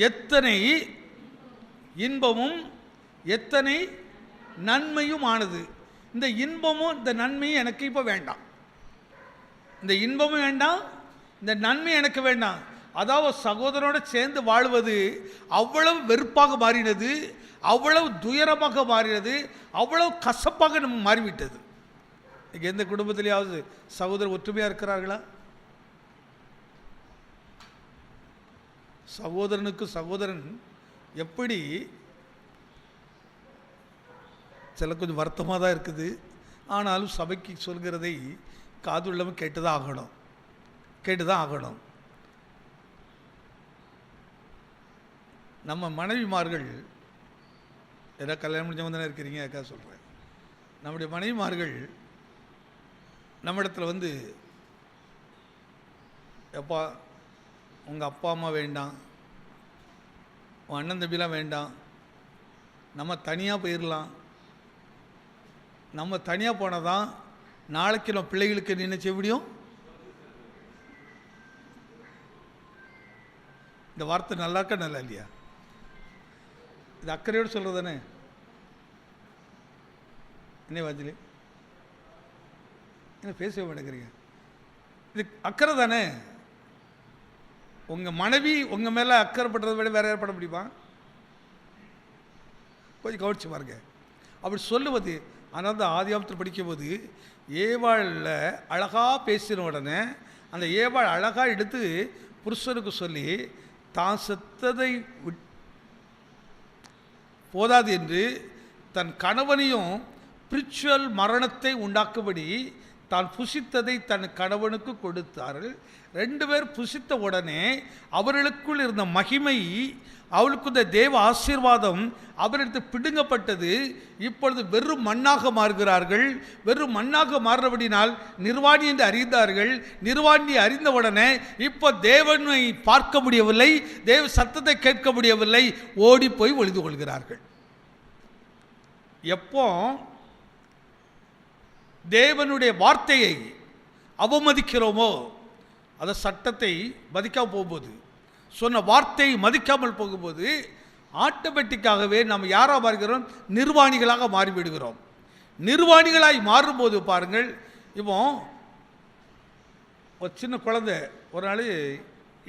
எத்தனை இன்பமும் எத்தனை நன்மையும் ஆனது. இந்த இன்பமும் இந்த நன்மையும் எனக்கு இப்போ வேண்டாம். இந்த இன்பமும் வேண்டாம், இந்த நன்மை எனக்கு வேண்டாம். அதாவது சகோதரனோடு சேர்ந்து வாழ்வது அவ்வளவு வெறுப்பாக மாறினது, அவ்வளவு துயரமாக மாறினது, அவ்வளவு கசப்பாக நம்ம மாறிவிட்டது. இங்கே எந்த குடும்பத்திலேயாவது சகோதரர் ஒற்றுமையாக இருக்கிறார்களா? சகோதரனுக்கு சகோதரன் எப்படி, சில கொஞ்சம் வருத்தமாக தான் இருக்குது. ஆனாலும் சபைக்கு சொல்கிறதை காதுள்ளவன் கேட்டுதான் ஆகணும். நம்ம மனைவிமார்கள், ஏதாவது கல்யாணம் முடிஞ்சவங்க தானே இருக்கிறீங்க, அதுக்காக சொல்கிறேன். நம்முடைய மனைவிமார்கள் நம்மிடத்தில் வந்து, எப்பா உங்கள் அப்பா அம்மா வேண்டாம், உன் அண்ணன் தம்பிலாம் வேண்டாம், நம்ம தனியாக போயிடலாம், நம்ம தனியாக போனால் தான் நாளைக்கு நம்ம பிள்ளைகளுக்கு என்ன செய்ய முடியும்? இந்த வார்த்தை நல்லா இருக்கா நல்லா இல்லையா? இது அக்கறையோடு சொல்கிறது தானே? என்ன வாஞ்சலி என்ன பேசவே மாட்டேங்கிறீங்க? இது அக்கறை தானே? உங்கள் மனைவி உங்கள் மேலே அக்கறைப்படுறதை விட வேறு ஏற்பட முடியுமா? கொஞ்சம் கவனிச்சு பாருங்க. அப்படி சொல்லுவது. ஆனால் தான் ஆதியாமத்தில் படிக்கும்போது ஏவாளில் அழகாக பேசின உடனே அந்த ஏவாள் அழகாக எடுத்து புருஷனுக்கு சொல்லி, தான் செத்ததை போதாது என்று தன் கணவனையும் பிரிச்சுவல் மரணத்தை உண்டாக்கும்படி தான் புசித்ததை தன் கணவனுக்கு கொடுத்தார்கள். 2 பேர் புசித்த உடனே அவர்களுக்குள் இருந்த மகிமை, அவளுக்கு இந்த தேவ ஆசீர்வாதம் அவரிடத்து பிடுங்கப்பட்டது. இப்பொழுது வெறும் மண்ணாக மாறுகிறார்கள். வெறும் மண்ணாக மாறுறபடினால் நிர்வாணி என்று அறிந்தார்கள். நிர்வாணியை அறிந்த உடனே இப்போ தேவனை பார்க்க முடியவில்லை, தேவ சத்தத்தை கேட்க முடியவில்லை, ஓடி போய் ஒளிந்து கொள்கிறார்கள். எப்போ தேவனுடைய வார்த்தையை அவமதிக்கிறோமோ, அந்த சட்டத்தை மதிக்காமல் போகும்போது, சொன்ன வார்த்தையை மதிக்காமல் போகும்போது ஆட்டோமேட்டிக்காகவே நம்ம யாராக மாறுகிறோம்? நிர்வாணிகளாக மாறிவிடுகிறோம். நிர்வாணிகளாய் மாறும்போது பாருங்கள், இப்போ ஒரு சின்ன குழந்தை ஒரு நாள்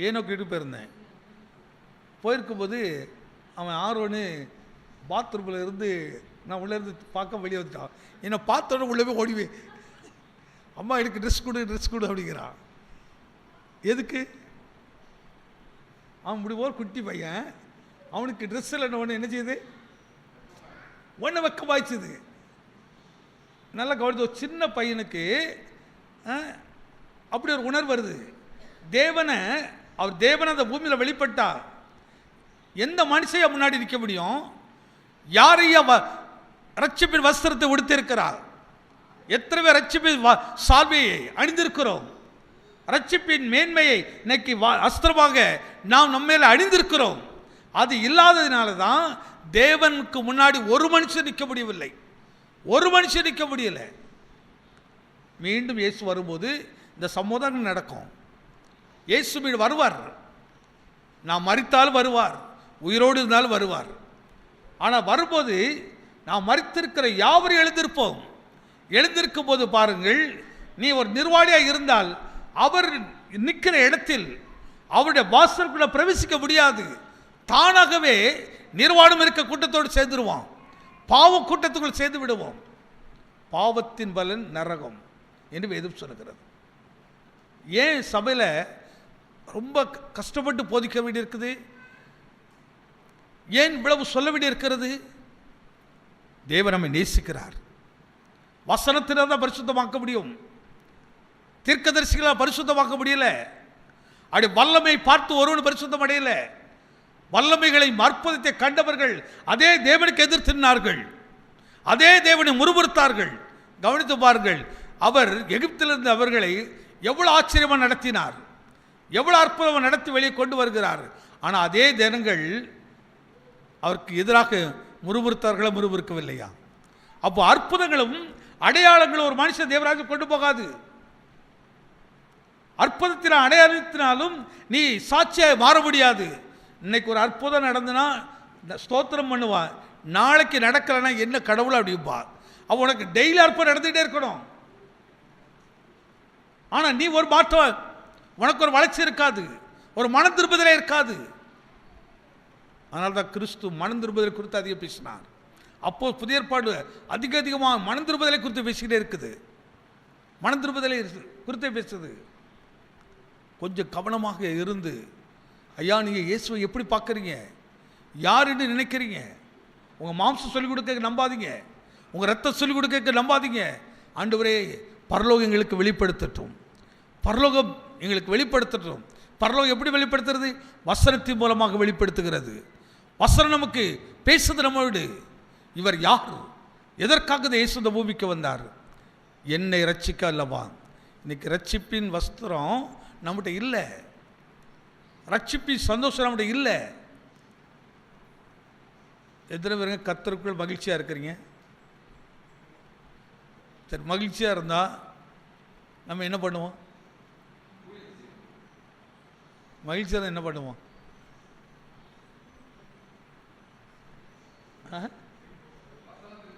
ஏனோக்கிட்டு போயிருந்தேன். போயிருக்கும்போது அவன் ஆர்வன்னு பாத்ரூமில் இருந்து நான் உள்ளேருந்து பார்க்க வெளியே வந்துட்டான். என்னை பார்த்தோன்னே உள்ளே போய் ஓடிவேன், அம்மா எனக்கு ட்ரெஸ் கொடு அப்படிங்கிறான். எதுக்கு? அவன் இப்படி ஒரு குட்டி பையன், அவனுக்கு ட்ரெஸ் இல்லைன்னு ஒன்று என்ன செய்யுது? ஒன்று வெக்கமாய்ச்சுது. நல்லா கவனித்து, ஒரு சின்ன பையனுக்கு அப்படி ஒரு உணர்வு வருது. அவர் தேவனை அந்த பூமியில் வெளிப்பட்டா எந்த மனுஷையா முன்னாடி நிற்க முடியும்? யாரையா ரட்சிப்பின் வஸ்திரத்தை உடுத்திருக்கிறார்? எத்தனை பேர் ரட்சிப்பின் சால்வையை அணிந்திருக்கிறோம்? ரட்சிப்பின் மேன்மையை இன்னைக்கு அஸ்திரமாக நாம் நம்ம அணிந்திருக்கிறோம். அது இல்லாததுனால தான் தேவனுக்கு முன்னாடி ஒரு மனுஷன் நிற்க முடியவில்லை, ஒரு மனுஷன் நிற்க முடியல. மீண்டும் இயேசு வரும்போது இந்த சமூகம் நடக்கும். இயேசு மீது வருவார். நாம் மரித்தாலும் வருவார், உயிரோடு இருந்தாலும் வருவார். ஆனால் வரும்போது நாம் மரித்திருக்கிற யாவரும் எழுந்திருப்போம். எழுந்திருக்கும் போது பாருங்கள், நீ ஒரு நிர்வாணியாக இருந்தால் அவர் நிற்கிற இடத்தில் அவருடைய வாசலுக்குள்ள பிரவேசிக்க முடியாது. தானாகவே நிர்வாணம் இருக்க கூட்டத்தோடு சேர்ந்துருவான், பாவ கூட்டத்துக்குள் சேர்ந்து விடுவோம். பாவத்தின் பலன் நரகம் என்று வேதம் சொல்லுகிறது. ஏன் சபையில் ரொம்ப கஷ்டப்பட்டு போதிக்க வேண்டியிருக்குது? ஏன் இவ்வளவு சொல்ல வேண்டியிருக்கிறது? தேவன் நம்மை நேசிக்கிறார். வசனத்தினால் தான் பரிசுத்தமாக்க முடியும். தீர்க்கதரிசிகளால் பரிசுத்தமாக்க முடியல. அப்படி வல்லமை பார்த்து ஒருவன் பரிசுத்தம் அடையல. வல்லமைகளை அற்புதத்தை கண்டவர்கள் அதே தேவனுக்கு எதிர்த்தினார்கள், அதே தேவனை முறுமுறுத்தார்கள். கவனித்து பாருங்கள், அவர் எகிப்திலிருந்து அவர்களை எவ்வளவு ஆச்சரியமாக நடத்தினார், எவ்வளவு அற்புதமாக நடத்தி வெளியே கொண்டு வருகிறார். ஆனால் அதே ஜனங்கள் அவருக்கு எதிராக முறுமுறுத்தார்களா? முறுமுறுக்கவில்லையா? அப்போ அற்புதங்களும் அடையாளங்களும் ஒரு மனுஷன் தேவராஜ் கொண்டு போகாது. அற்புதத்தினால் அடையாளத்தினாலும் நீ சாட்சியாக மாற முடியாது. இன்னைக்கு ஒரு அற்புதம் நடந்துன்னா ஸ்தோத்திரம் பண்ணுவான், நாளைக்கு நடக்கலைன்னா என்ன கடவுள் அப்படிப்பா. அப்போ உனக்கு டெய்லி அற்புதம் நடந்துகிட்டே இருக்கணும். ஆனால் நீ ஒரு மாற்றம், உனக்கு ஒரு வளர்ச்சி இருக்காது, ஒரு மன திரும்புதலே இருக்காது. அதனால தான் கிறிஸ்து மனம் திரும்புதலை குறித்து அதிகம் பேசினார். அப்போ புதிய ஏற்பாடு அதிகமாக மனம் திரும்புதலை குறித்து பேசிக்கிட்டே இருக்குது. மனம் திரும்புதலை குறித்து பேசுது. கொஞ்சம் கவனமாக இருந்து, ஐயா நீங்கள் இயேசுவை எப்படி பார்க்குறீங்க, யாருன்னு நினைக்கிறீங்க? உங்கள் மாம்சம் சொல்லிக் கொடுக்க நம்பாதீங்க, உங்கள் ரத்தம் சொல்லிக் கொடுக்க நம்பாதீங்க. ஆண்டவரே பரலோகம் எங்களுக்கு வெளிப்படுத்தட்டும், பரலோகம் எங்களுக்கு வெளிப்படுத்தட்டும். பரலோகம் எப்படி வெளிப்படுத்துறது? வசனத்தின் மூலமாக வெளிப்படுத்துகிறது. வசனம் நமக்கு பேசுது நம்மோடு. இவர் யார்? எதற்காக இயேசு இந்த பூமிக்கு வந்தார்? என்னை ரட்சிக்க அல்லவா? இன்னைக்கு ரட்சிப்பின் வஸ்திரம் நம்மகிட்ட இல்லை, ரட்சிப்பின் சந்தோஷம் நம்மகிட்ட இல்லை. எத்தனை பேருங்க கர்த்தருக்குள் மகிழ்ச்சியாக இருக்கிறீங்க? சரி, மகிழ்ச்சியாக இருந்தால் நம்ம என்ன பண்ணுவோம்? மகிழ்ச்சியாக இருந்தால் என்ன பண்ணுவோம்?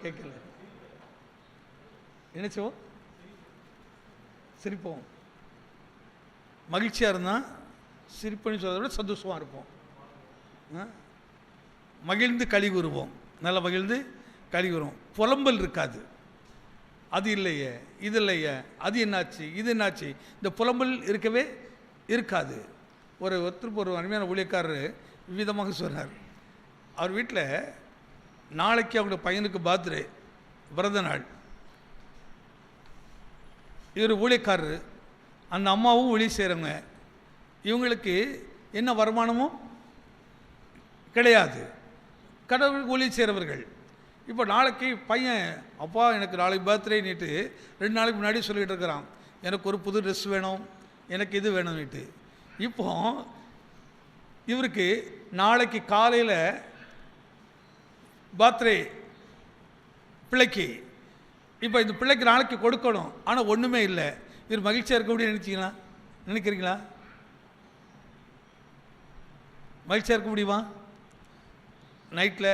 கேட்கல, நினைச்சோம் சிரிப்போம். மகிழ்ச்சியாக இருந்தால் சிரிப்புன்னு சொல்றதை விட சந்தோஷமாக இருப்போம். மகிழ்ந்து களி கூறுவோம், நல்லா மகிழ்ந்து களி கூறுவோம். புலம்பல் இருக்காது. அது இல்லையே, இது இல்லையே, அது என்னாச்சு, இது என்னாச்சு, இந்த புலம்பல் இருக்கவே இருக்காது. ஒருத்தருக்கு ஒரு அருமையான ஊழியக்காரர் விதமாக சொன்னார். அவர் வீட்டில் நாளைக்கு அவங்க பையனுக்கு பர்த்டே, பிறந்த நாள். இவர் ஊழியக்காரர், அந்த அம்மாவும் ஊழிய செய்கிறவங்க. இவங்களுக்கு என்ன வருமானமும் கிடையாது, கடவுளுக்கு ஊழிய செய்கிறவர்கள். இப்போ நாளைக்கு பையன், அப்பா எனக்கு நாளைக்கு பர்த்டே நீட்டு 2 நாளைக்கு முன்னாடி சொல்லிகிட்டு இருக்கிறான், எனக்கு ஒரு புது ட்ரெஸ் வேணும், எனக்கு இது வேணும்னுட்டு. இப்போ இவருக்கு நாளைக்கு காலையில் பர்த்டே பிள்ளைக்கு, இப்போ இந்த பிள்ளைக்கு நாளைக்கு கொடுக்கணும், ஆனால் ஒன்றுமே இல்லை. இவர் மகிழ்ச்சியாக இருக்க முடியும் நினைக்கிறீங்களா? மகிழ்ச்சியாக இருக்க முடியுமா? நைட்டில்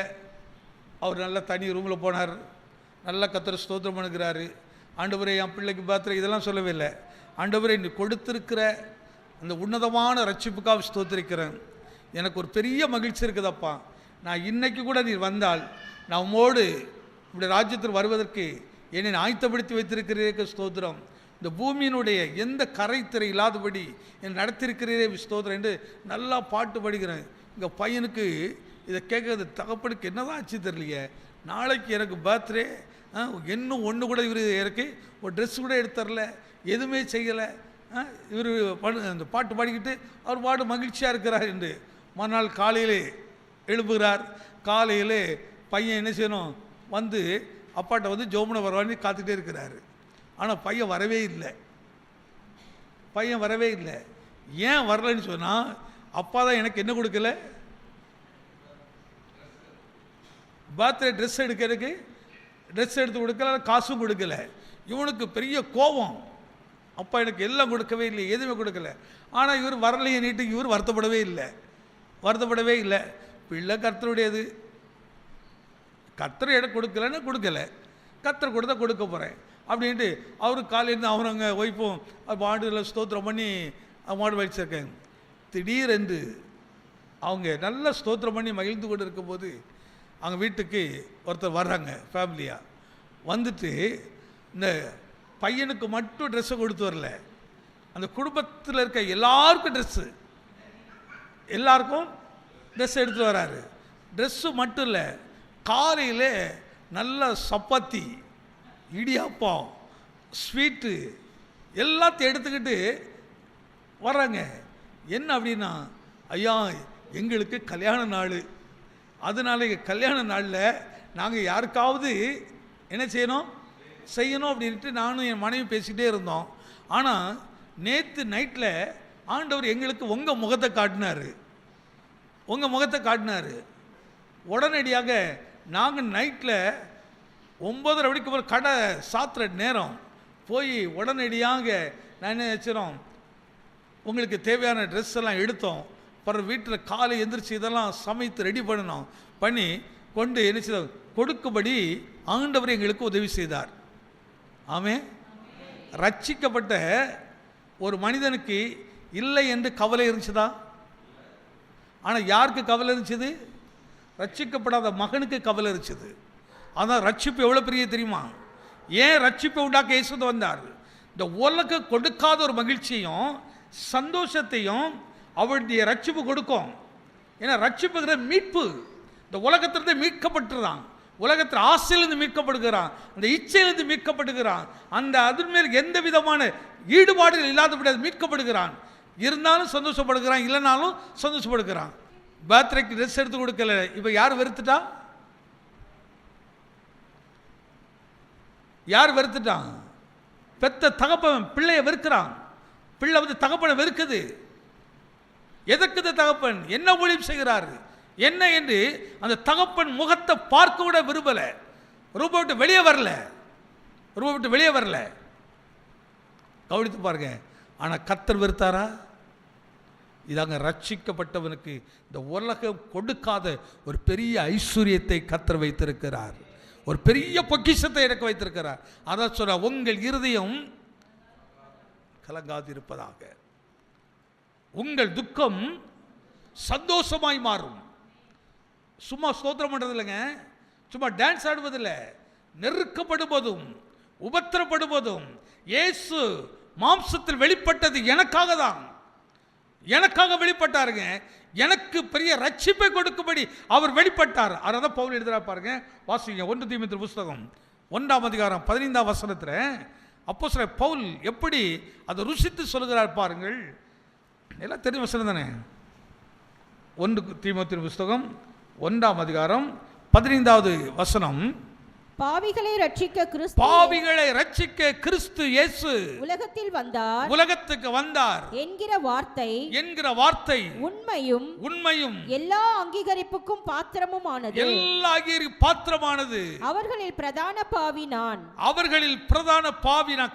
அவர் நல்லா தனி ரூமில் போனார், நல்லா கர்த்தரை ஸ்தோத்திரம் பண்ணுகிறாரு. ஆண்டவரே என் பிள்ளைக்கு பர்த்டே, இதெல்லாம் சொல்லவே இல்லை. ஆண்டவரே நீ கொடுத்துருக்கிற அந்த உன்னதமான ரட்சிப்புக்காக ஸ்தோத்திரிக்கிறேன். எனக்கு ஒரு பெரிய மகிழ்ச்சி இருக்குதப்பா. நான் இன்னைக்கு கூட நீர் வந்தால் நான் உம்மோடு இப்படி ராஜ்யத்தில் வருவதற்கு என்னை ஆயத்தப்படுத்தி வைத்திருக்கிறீரே ஸ்தோத்திரம். இந்த பூமியினுடைய எந்த கரைத்திரை இல்லாதபடி என்னை நடத்திருக்கிறீரே ஸ்தோத்திரம் என்று நல்லா பாட்டு பாடுகிறேன். இங்கே பையனுக்கு இதை கேட்குறது தகப்பனுக்கு என்னதான் ஆச்சு தெரியலையே. நாளைக்கு எனக்கு பர்த்டே, இன்னும் ஒன்று கூட இவர் எனக்கு ஒரு ட்ரெஸ் கூட எடுத்துரல, எதுவுமே செய்யலை. இவர் அந்த பாட்டு பாடிக்கிட்டு அவர் பாடு மகிழ்ச்சியாக இருக்கிறார் என்று. மறுநாள் காலையிலே எழுப்புகிறார். காலையில் பையன் என்ன செய்யணும், வந்து அப்பாட்ட வந்து ஜோமுனை வருவான்னு காத்துக்கிட்டே இருக்கிறாரு. ஆனால் பையன் வரவே இல்லை. பையன் வரவே இல்லை. ஏன் வரலன்னு சொன்னால், அப்பா தான் எனக்கு என்ன கொடுக்கல, பர்த்டே ட்ரெஸ் எடுக்கிறதுக்கு ட்ரெஸ் எடுத்து கொடுக்கல, காசும் கொடுக்கல. இவனுக்கு பெரிய கோபம், அப்பா எனக்கு எல்லாம் கொடுக்கவே இல்லை, எதுவுமே கொடுக்கல. ஆனால் இவர் வரலையே நீட்டு இவர் வருத்தப்படவே இல்லை, வருத்தப்படவே இல்லை. பிள்ளை கர்த்தருடையது, கர்த்தர் எனக்கு கொடுக்கலன்னு கொடுக்கல, கர்த்தர் கொடுத்தா கொடுக்க போகிறேன் அப்படின்ட்டு அவரு காலையிலேருந்து அவன் அங்கே ஒய்ஃபும் மாடுகளை ஸ்தோத்திரம் பண்ணி மாடு வச்சிருக்காங்க. திடீரென்று அவங்க நல்ல ஸ்தோத்திரம் பண்ணி மகிழ்ந்து கொண்டு இருக்கும்போது அவங்க வீட்டுக்கு ஒருத்தர் வர்றாங்க ஃபேமிலியாக. வந்துட்டு இந்த பையனுக்கு மட்டும் ட்ரெஸ்ஸை கொடுத்து வரல, அந்த குடும்பத்தில் இருக்க எல்லாருக்கும் ட்ரெஸ்ஸு, எல்லாருக்கும் ட்ரெஸ் எடுத்துகிட்டு வராரு. ட்ரெஸ்ஸு மட்டும் இல்லை, காலையில் நல்ல சப்பாத்தி, இடியாப்பம், ஸ்வீட்டு எல்லாத்தையும் எடுத்துக்கிட்டு வர்றாங்க. என்ன அப்படின்னா, ஐயா எங்களுக்கு கல்யாண நாள், அதனால கல்யாண நாளில் நாங்கள் யாருக்காவது என்ன செய்யணும் அப்படின்ட்டு நானும் என் மனைவி பேசிக்கிட்டே இருந்தோம். ஆனால் நேற்று நைட்டில் ஆண்டவர் எங்களுக்கு உங்கள் முகத்தை காட்டினார், உங்கள் முகத்தை காட்டினார். உடனடியாக நாங்கள் நைட்டில் 9:30 மணிக்கு ஒரு கடை சாத்துற நேரம் போய் உடனடியாக நான் என்ன நினச்சிரோம், உங்களுக்கு தேவையான ட்ரெஸ் எல்லாம் எடுத்தோம். அப்புறம் வீட்டில் காலை எந்திரிச்சு இதெல்லாம் சமைத்து ரெடி பண்ணணும், பண்ணி கொண்டு என்ன செய்தோம், கொடுக்கும்படி ஆண்டவர் எங்களுக்கு உதவி செய்தார். ஆமே. ரட்சிக்கப்பட்ட ஒரு மனிதனுக்கு இல்லை என்று கவலை இருந்துச்சுதா? ஆனால் யாருக்கு கவலை இருந்துச்சு? ரட்சிக்கப்படாத மகனுக்கு கவலை இருந்துச்சு. அதான் ரட்சிப்பு எவ்வளோ பெரிய தெரியுமா? ஏன் ரட்சிப்பை உண்டாக்க இயேசு வந்தார்? இந்த உலகம் கொடுக்காத ஒரு மகிழ்ச்சியும் சந்தோஷத்தையும் அவருடைய ரட்சிப்பு கொடுக்கும். ஏன்னா ரட்சிப்புங்கிற மீட்பு. இந்த உலகத்திலிருந்து மீட்கப்பட்டுறான், உலகத்தில் ஆசையிலிருந்து மீட்கப்படுகிறான், அந்த இச்சையிலிருந்து மீட்கப்படுகிறான், அந்த அதன் மேல் எந்த விதமான ஈடுபாடுகள் இல்லாதபடி மீட்கப்படுகிறான். இருந்தாலும் சந்தோஷப்படுகிறான், இல்லைனாலும் சந்தோஷப்படுகிறான். பர்த்டேக்கு ட்ரெஸ் எடுத்து கொடுக்கல, இப்போ யார் வெறுத்துட்டா? யார் வெறுத்துட்டான்? பெத்த தகப்பன் பிள்ளையை வெறுக்கிறான், பிள்ளை தகப்பனை வெறுக்குது. எதற்கு இந்த தகப்பன் என்ன ஊழியம் செய்கிறார் என்ன என்று அந்த தகப்பன் முகத்தை பார்க்க விட விரும்பல. ரூபை விட்டு வெளியே வரல. கவனித்து பாருங்க. ஆனால் கர்த்தர் வெறுத்தாரா? இதாங்க ரட்சிக்கப்பட்டவனுக்கு இந்த உலகம் கொடுக்காத ஒரு பெரிய ஐஸ்வர்யத்தை கர்த்தர் வைத்திருக்கிறார், ஒரு பெரிய பொக்கிஷத்தை எனக்கு வைத்திருக்கிறார். அதான் சொல்ற, உங்கள் இருதயம் கலங்காதிருப்பதாக, உங்கள் துக்கம் சந்தோஷமாய் மாறும். சும்மா ஸ்தோத்திரம் பண்றது இல்லைங்க, சும்மா டான்ஸ் ஆடுவதில்லை. நெருக்கப்படுவதும் உபத்திரப்படுவதும் இயேசு மாம்சத்தில் வெளிப்பட்டது எனக்காக தான், எனக்காக வெளிப்பட்டாருங்க. எனக்கு பெரிய ரட்சிப்பை கொடுக்கும்படி அவர் வெளிப்பட்டார். அதான் பவுல் எழுதுறார் பாருங்க, வாசிங்க 1 தீமோத்தேயு புத்தகம் 1ஆம் அதிகாரம் 15ஆம் வசனத்தில் அப்போஸ்தலர் பவுல் எப்படி அதை ருசித்து சொல்கிறார் பாருங்கள். எல்லாம் தெரியும் வசனம் தானே. 1 தீமோத்தேயு புத்தகம் 1ஆம் அதிகாரம் 15வது வசனம். பாவிகளை ரட்சிக்க கிறிஸ்து இயேசு உலகத்துக்கு வந்தார் என்கிற வார்த்தை உண்மையும் எல்லா அங்கீகரிப்புக்கும் பாத்திரமானது. அவர்களில் பிரதான பாவி நான்.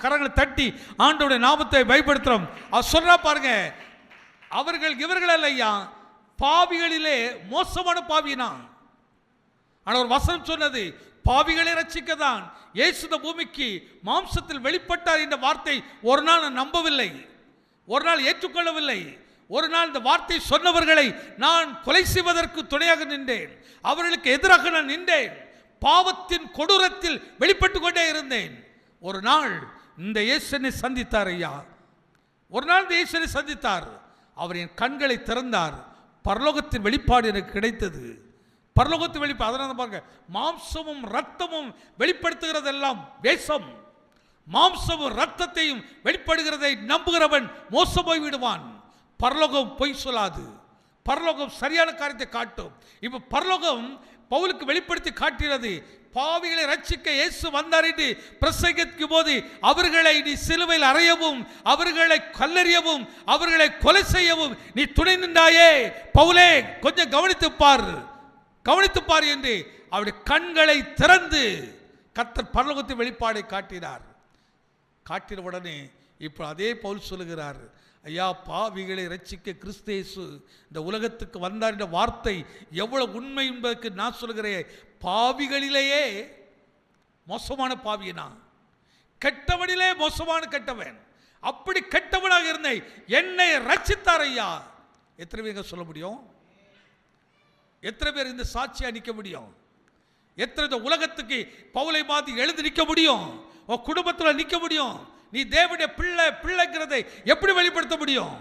கரங்களை தட்டி ஆண்டவருடைய நாமத்தை பயன்படுத்துறோம். அவர் சொல்றா பாருங்க, இவர்கள் அல்லையா, பாவிகளிலே மோசமான பாவினா. ஆனால் ஒரு வசனம் சொன்னது, பாவிகளை ரட்சிக்கதான் இயேசு இந்த பூமிக்கு மாம்சத்தில் வெளிப்பட்டார் என்ற வார்த்தை ஒரு நாள் நான் நம்பவில்லை, ஒரு நாள் ஏற்றுக்கொள்ளவில்லை. ஒரு நாள் இந்த வார்த்தை சொன்னவர்களை நான் கொலை செய்வதற்கு துணையாக நின்றேன், அவர்களுக்கு எதிராக நான் நின்றேன், பாவத்தின் கொடூரத்தில் வெளிப்பட்டு கொண்டே இருந்தேன். ஒரு நாள் இந்த இயேசுவை சந்தித்தார் ஐயா, ஒரு நாள் இந்த இயேசுவை சந்தித்தார். அவர் என் கண்களை திறந்தார், பரலோகத்தின் வெளிப்பாடு எனக்கு கிடைத்தது. பரலோகத்தின் வெளிப்பாடு. அதனால பாருங்க, மாம்சமும் ரத்தமும் வெளிப்படுத்துகிறதெல்லாம் வேஷம். மாம்சமும் ரத்தத்தையும் வெளிப்படுகிறதை நம்புகிறவன் மோசம் போய் விடுவான். பரலோகம் பொய் சொல்லாது, பரலோகம் சரியான காரியத்தை காட்டும். இப்ப பரலோகம் பவுலுக்கு வெளிப்படுத்தி காட்டுகிறது, பாவிகளை ரட்சிக்க இயேசு வந்தார் என்று பிரசங்கிக்கும் போது அவர்களை நீ சிலுவையில் அறையவும், அவர்களை கல்லெறியவும், அவர்களை கொலை செய்யவும் நீ துணை நின்றாயே பவுலே, கொஞ்சம் கவனித்துப்பார் என்று அவருடைய கண்களை திறந்து கர்த்தர் பரலோகத்தின் வெளிப்பாடை காட்டினார். காட்டின உடனே இப்போ அதே பவுல் சொல்லுகிறார், ஐயா, பாவிகளை ரட்சிக்க கிறிஸ்து இயேசு இந்த உலகத்துக்கு வந்தார் என்ற வார்த்தை எவ்வளவு உண்மை என்பதற்கு நான் சொல்கிறேன். பாவிகளிலேயே மோசமான பாவியனா, கெட்டவனிலே மோசமான கெட்டவன், அப்படி கெட்டவனாக இருந்தேன், என்னை ரட்சித்தார் ஐயா. எத்தனை பேர் சொல்ல முடியும்? எத்தனை பேர் இந்த சாட்சியா நிற்க முடியும்? எத்தனை உலகத்துக்கு பவுலை மாதிரி எழுதி நிற்க முடியும்? உன் குடும்பத்தில் நிற்க முடியும்? நீ தேவனுடைய பிள்ளைங்கிறதை எப்படி வெளிப்படுத்த முடியும்?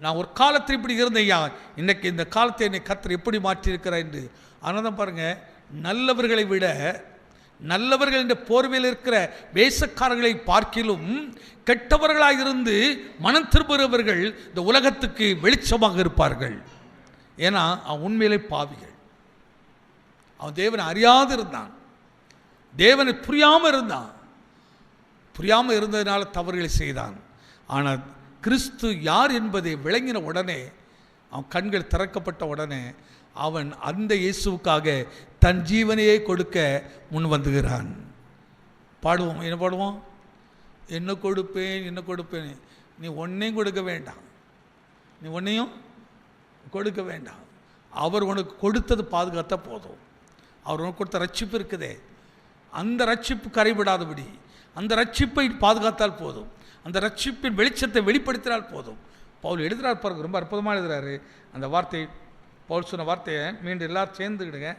நான் ஒரு காலத்தில் இப்படி இருந்தையா, இன்னைக்கு இந்த காலத்தை என்னை கர்த்தர் எப்படி மாற்றியிருக்கிறார் என்று. ஆனந்தம் பாருங்க, நல்லவர்களை விட, நல்லவர்கள் என்ற போர்வையில் இருக்கிற வேஷக்காரர்களை பார்க்கிலும் கெட்டவர்களாக இருந்து மனம் திரும்புகிறவர்கள் இந்த உலகத்துக்கு வெளிச்சமாக இருப்பார்கள். ஏன்னா அவன் உண்மையிலே பாவிகள். அவன் தேவனை அறியாது இருந்தான், தேவனை புரியாமல் இருந்ததுனால தவறுகளை செய்தான். ஆனால் கிறிஸ்து யார் என்பதை விளங்கின உடனே, அவன் கண்கள் திறக்கப்பட்ட உடனே அவன் அந்த இயேசுவுக்காக தன் ஜீவனையே கொடுக்க முன் வந்துகிறான். பாடுவோம், என்ன பாடுவோம்? என்ன கொடுப்பேன். நீ ஒன்றையும் கொடுக்க வேண்டாம், அவர் உனக்கு கொடுத்தது பாதுகாத்தா போதும். அவர் உனக்கு கொடுத்த ரட்சிப்பு இருக்குதே, அந்த ரட்சிப்பு கரைவிடாதபடி அந்த ரட்சிப்பை பாதுகாத்தால் போதும், அந்த ரட்சிப்பின் வெளிச்சத்தை வெளிப்படுத்தினால் போதும். பவுல் எழுதுறார் பாருங்க, ரொம்ப அற்புதமாக எழுதுறாரு. அந்த வார்த்தை, பவுல் சொன்ன வார்த்தையை மீண்டும் எல்லாரும் சேர்ந்துக்கிடுங்க.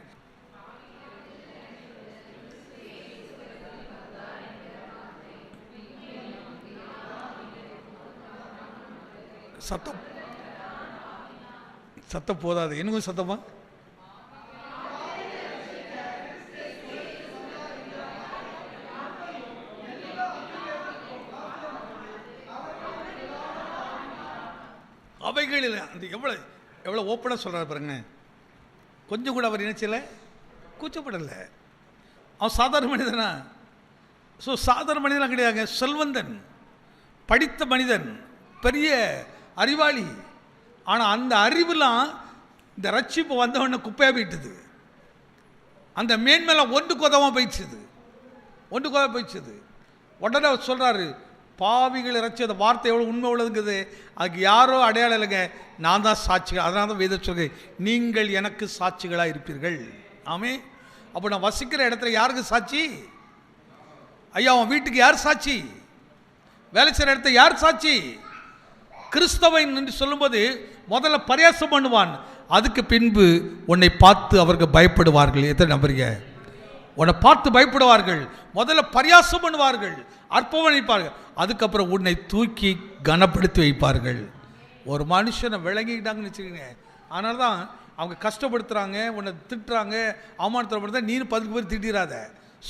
சத்தம் போதாது, இன்னும் சத்தமா? அவைகளில் அந்த எவ்வளோ ஓப்பனாக சொல்கிறார் பாருங்க. கொஞ்சம் கூட அவர் நினைச்சல, கூச்சப்படலை. அவன் சாதாரண மனிதனா, ஸோ சாதாரண மனிதன் கிடையாது, செல்வந்தன், படித்த மனிதன், பெரிய அறிவாளி. ஆனால் அந்த அறிவுலாம் இந்த ரட்சிப்பு வந்தவொடனே குப்பையாக போயிட்டுது. அந்த மேன்மேலாம் ஒன்றுக்கு உதவாமல் போயிடுச்சுது, ஒன்றுக்கு உதவ போயிடுச்சுது. உடனே அவர் சொல்கிறாரு, பாவிகளை ரட்சி. அந்த வார்த்தை எவ்வளோ உண்மை உள்ளதுங்குது. அதுக்கு யாரோ அடையாளம் இல்லைங்க, நான் தான் சாட்சிகள். அதனால தான் வேதம் சொல்கிறேன், நீங்கள் எனக்கு சாட்சிகளாக இருப்பீர்கள். ஆமே. அப்போ நான் வசிக்கிற இடத்துல யாருக்கு சாட்சி? ஐயா, அவன் வீட்டுக்கு யார் சாட்சி? வேலை செய்கிற இடத்துல யார் சாட்சி? கிறிஸ்தவன் என்று சொல்லும்போது முதல்ல பரியாசம் பண்ணுவான், அதுக்கு பின்பு உன்னை பார்த்து அவர்கள் பயப்படுவார்கள். எத்தனை நம்புறீங்க? உன்னை பார்த்து பயப்படுவார்கள், முதல்ல பரியாசம் பண்ணுவார்கள், அற்பம் நினைப்பார்கள், அதுக்கப்புறம் உன்னை தூக்கி கனப்படுத்தி வைப்பார்கள். ஒரு மனுஷனை விளங்கிக்கிட்டாங்கன்னு வச்சுக்கோங்க. அதனால தான் அவங்க கஷ்டப்படுத்துகிறாங்க, உன்னை திட்டுறாங்க, அவமானப்படுத்த, நீனு 10 பேர் திட்டிடாத,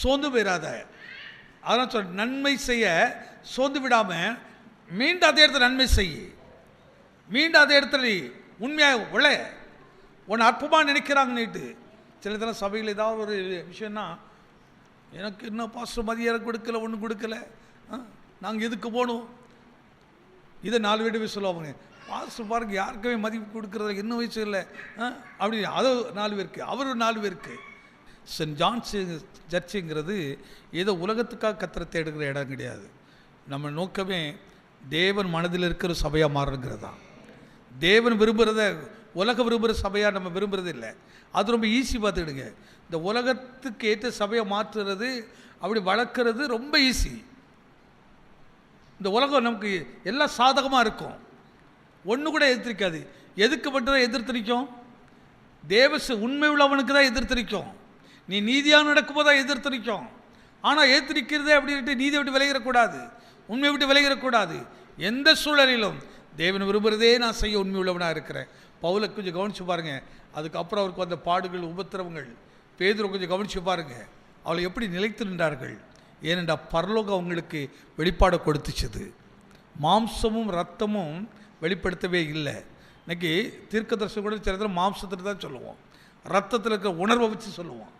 சோர்ந்து போயிடாத. அதனால் சொல்ல, நன்மை செய்ய சோர்ந்து விடாமல் மீண்டும் அதே இடத்துல நன்மை செய்ய, மீண்டும் அதே இடத்துல உண்மையாக உள்ள. உன்னை அற்பமாக நினைக்கிறாங்கன்னுட்டு சில இதெல்லாம் சபையில் ஏதாவது ஒரு விஷயம்னா, எனக்கு இன்னும் பாஸ்டர் மதியம் கொடுக்கல, ஒன்றும் கொடுக்கல, நாங்கள் எதுக்கு போகணும், இதை 4 பேர் போய் சொல்லுவாங்க. பாஸ்டர் பாருங்க, யாருக்குமே மதிப்பு கொடுக்குறது இன்னும் வயசு இல்லை அப்படி. அது 4 பேருக்கு, அவர் 4 பேருக்கு. சென்ட் ஜான்ஸ் சர்ச்சுங்கிறது ஏதோ உலகத்துக்காக கத்திர தேடுகிற இடம் கிடையாது. நம்ம நோக்கமே தேவன் மனதில் இருக்கிற சபையாக மாறுங்கிறது தான். தேவன் விரும்புகிறத உலக விரும்புகிற சபையாக நம்ம விரும்புகிறது இல்லை. அது ரொம்ப ஈஸி. பார்த்துக்கிடுங்க, இந்த உலகத்துக்கு ஏற்ற சபையை மாற்றுறது, அப்படி வளர்க்குறது ரொம்ப ஈஸி. இந்த உலகம் நமக்கு எல்லாம் சாதகமாக இருக்கும், ஒன்று கூட எதிர்த்திருக்காது. எதுக்கு மட்டும்தான் எதிர்த்து நிற்கும்? உண்மை உள்ளவனுக்கு தான் எதிர்த்து நிற்கும். நீ நீதியாக நடக்கும்போது தான் எதிர்த்து நிற்கும். ஆனால் எதிர்த்து நிற்கிறதே அப்படின்ட்டு நீதியை விட்டு விலகிடக்கூடாது, உண்மையை விட்டு விலகிடக்கூடாது. எந்த சூழலிலும் தேவன் விரும்புகிறதே நான் செய்ய உண்மை உள்ளவனாக இருக்கிறேன். பவுலை கொஞ்சம் கவனித்து பாருங்கள். அதுக்கப்புறம் அவருக்கு வந்த பாடுகள், உபத்திரவங்கள். பேதுரு கொஞ்சம் கவனித்து பாருங்கள், அவளை எப்படி நிலைத்து நின்றார்கள். ஏனென்றா பரலோகம் அவங்களுக்கு வெளிப்பாடை கொடுத்துச்சுது. மாம்சமும் ரத்தமும் வெளிப்படுத்தவே இல்லை. இன்றைக்கி தீர்க்கதரிசனம் கூட சில இடத்துல மாம்சத்தில் தான் சொல்லுவோம், ரத்தத்தில் இருக்கிற உணர்வை வச்சு சொல்லுவோம்.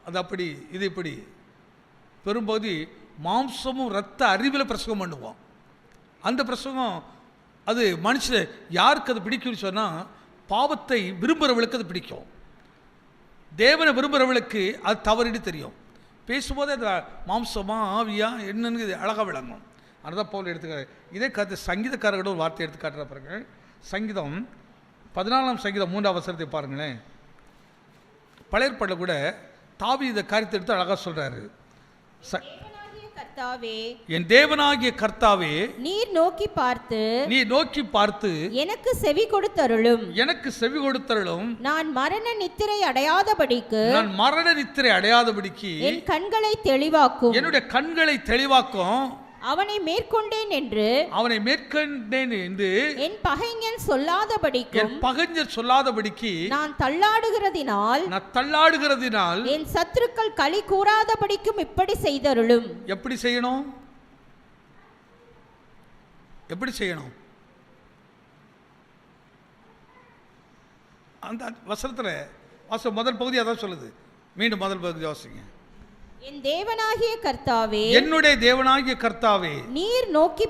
அது அப்படி, இது இப்படி. பெரும்பகுதி மாம்சமும் ரத்த அறிவில் பிரசங்கம் பண்ணுவோம். அந்த பிரசங்கம் அது மனுஷன் யாருக்கு அது பிடிக்கும்னு சொன்னால், பாவத்தை விரும்புகிறவளுக்கு அது பிடிக்கும், தேவனை விரும்புகிறவளுக்கு அது தவறிட்டு தெரியும். பேசும்போதே அந்த மாம்சமா ஆவியா என்னன்னு அழகாக விளங்கும். அதுதான் பவுல் எடுத்துக்காரு. இதே கருத்து சங்கீதக்காரர்களோட ஒரு வார்த்தை எடுத்து காட்டுற பாருங்க. சங்கீதம் 14ஆம் சங்கீதம் 3ஆம் வசனத்தை பாருங்களேன். பழைய ஏற்பாட்டில் கூட தாவீது இந்த காரியத்தை எடுத்து அழகாக சொல்கிறாரு. என் தேவனாகிய கர்த்தாவே, நீர் நோக்கி பார்த்து எனக்கு செவி கொடுத்தருளும். நான் மரண நித்திரை அடையாதபடிக்கு என் கண்களை தெளிவாக்கும். என்னுடைய கண்களை தெளிவாக்கும். அவனை மேற்கொண்டேன் என்று என் பகைஞன் சொல்லாதபடிக்கு நான் தள்ளாடுகிறதினால் என் சத்துருக்கள் களி கூறாதபடிக்கும் இப்படி செய்தருளும். எப்படி செய்யணும்? எப்படி செய்யணும்? அந்த வசனத்தில் முதல் பகுதி அதான் சொல்லுது. மீண்டும் முதல் பகுதி வாசிங்க. என் தேவனாகிய கர்த்தாவே, என்னுடைய தேவனாகிய கர்த்தாவே, நீர் நோக்கி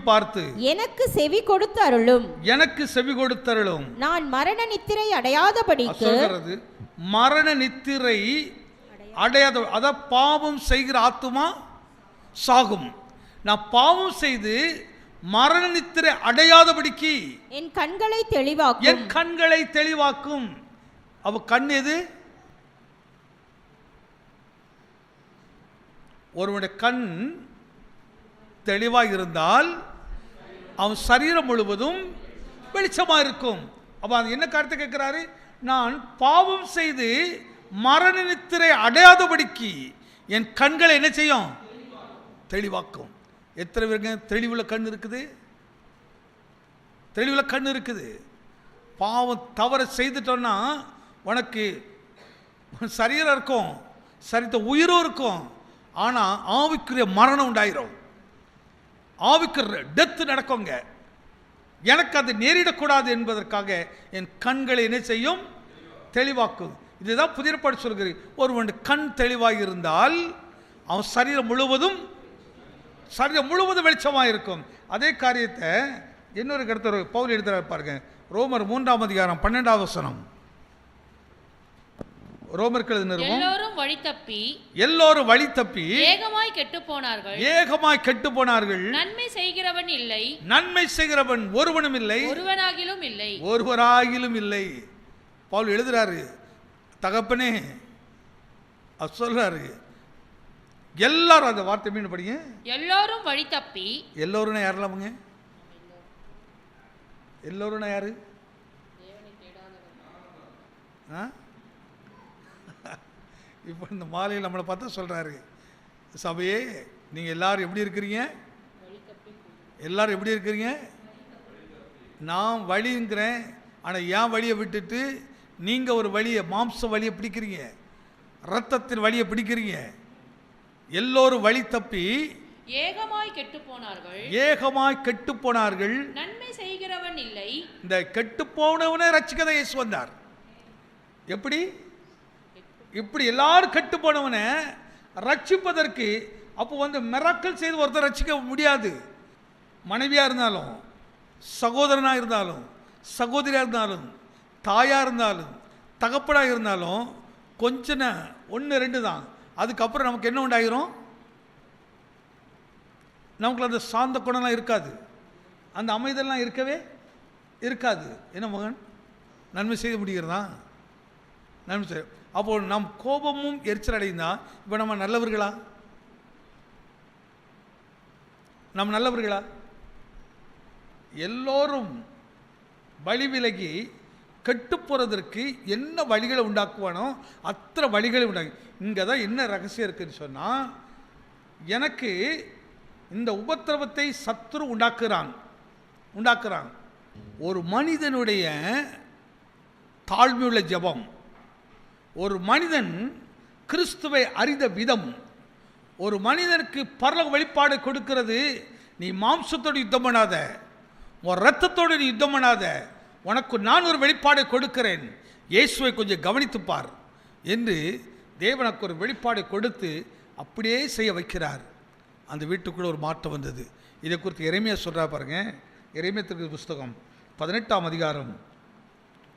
பார்த்து எனக்கு செவி கொடுத்தருளும். நான் மரண நித்திரை அடையாதபடிக்கு. மரண நித்திரை அடையாத, அத பாவம் செய்கிற ஆத்துமா சாகும். நான் பாவம் செய்து மரண நித்திரை அடையாதபடிக்கு என் கண்களை தெளிவாக்கும். அவ கண் எது? ஒருவனுடைய கண் தெளிவாக இருந்தால் அவன் சரீரம் முழுவதும் வெளிச்சமாக இருக்கும். அப்போ அது என்ன கருத்தை கேட்குறாரு? நான் பாவம் செய்து மரண நித்திரை அடையாதபடிக்கு என் கண்களை என்ன செய்யும்? தெளிவாக்கும். எத்தனை பேருங்க தெளிவுள்ள கண் இருக்குது? தெளிவுள்ள கண் இருக்குது. பாவம் தவற செய்துட்டோன்னா உனக்கு சரீரம் இருக்கும், சரித்த உயிரும் இருக்கும், ஆனால் ஆவிக்குரிய மரணம் உண்டாயிரும், ஆவிக்குரிய டெத்து நடக்குங்க. எனக்கு அது நேரிடக்கூடாது என்பதற்காக என் கண்களை என்ன செய்யும்? தெளிவாக்கும். இதுதான் புதிய ஏற்பாடு சொல்கிறது. ஒருவன் கண் தெளிவாக இருந்தால் அவன் சரீரம் முழுவதும் வெளிச்சமாக இருக்கும். அதே காரியத்தை இன்னொரு கருத்து பவுல் எழுதுறார் பாருங்க. ரோமர் 3ஆம் அதிகாரம் 12ஆம் வசனம். ரோமருக்கு எழுதின நிருபம். எல்லோரும் வழி தப்பி ஏகமாய் கெட்டு போனார்கள். நன்மை செய்கிறவன் ஒருவனும் இல்லை, ஒருவராகிலும் இல்லை. பவுல் எழுதுறாரு, தகப்பனே சொல்றாரு, எல்லாரும், அந்த வார்த்தை மீன் படிங்க, எல்லாரும் வழி தப்பி. எல்லோரும் யாரெல்லாமுங்க? எல்லோரும் யாரு? இப்போ இந்த மாலையில் நம்மளை பார்த்தா சொல்றாரு, சபையே நீங்க எல்லாரும் எப்படி இருக்கிறீங்க? எல்லாரும் எப்படி இருக்கிறீங்க? நான் வழிங்கிறேன், ஆனால் என் வழியை விட்டுட்டு நீங்க ஒரு வழியை, மாம்ச வழியை பிடிக்கிறீங்க, இரத்தத்தின் வழியை பிடிக்கிறீங்க. எல்லோரும் வழி தப்பி ஏகமாய் கெட்டு போனார்கள். நன்மை செய்கிறவன் இல்லை. இந்த கெட்டு போனவனை ரட்சிக்கத இயேசு வந்தார். எப்படி? இப்படி எல்லாரும் கெட்டு போனவனை ரட்சிப்பதற்கு அப்போ மிராக்கிள் செய்து ஒருத்தர் ரட்சிக்க முடியாது. மனைவியா இருந்தாலும், சகோதரனா இருந்தாலும், சகோதரியா இருந்தாலும், தாயா இருந்தாலும், தகப்பனா இருந்தாலும் கொஞ்சம் 1-2 தான். அதுக்கப்புறம் நமக்கு என்ன உண்டாயிரும்? நமக்கு அந்த சாந்த குணம்லாம் இருக்காது, அந்த அமைதெல்லாம் இருக்கவே இருக்காது. என்ன மகன், நன்மை செய்ய முடிகிறதா? நன்மை செய்ய. அப்போ நம் கோபமும் எரிச்சல் அடைந்தா இப்போ நம்ம நல்லவர்களா? நம்ம நல்லவர்களா? எல்லோரும் வழி விலகி கெட்டு போகிறதற்கு என்ன வழிகளை உண்டாக்குவானோ அத்தனை வழிகளை உண்டாக்கி. இங்கே தான் என்ன ரகசியம் இருக்குன்னு சொன்னால், எனக்கு இந்த உபத்திரவத்தை சத்துரு உண்டாக்குறான். ஒரு மனிதனுடைய தாழ்மையுள்ள ஜெபம், ஒரு மனிதன் கிறிஸ்துவை அறிந்த விதம், ஒரு மனிதனுக்கு பரலோக வெளிப்பாடு கொடுக்கிறது. நீ மாம்சத்தோடு யுத்தம் பண்ணாத, உன் இரத்தத்தோடு நீ யுத்தம் பண்ணாத, உனக்கு நான் ஒரு வெளிப்பாடை கொடுக்கிறேன், இயேசுவை கொஞ்சம் கவனித்துப்பார் என்று தேவனுக்கு ஒரு வெளிப்பாடை கொடுத்து அப்படியே செய்ய வைக்கிறார். அந்த வீட்டுக்குள்ளே ஒரு மாற்றம் வந்தது. இதை குறித்து எரேமியா சொல்கிறா பாருங்க. எரேமியா புஸ்தகம் 18ஆம் அதிகாரம்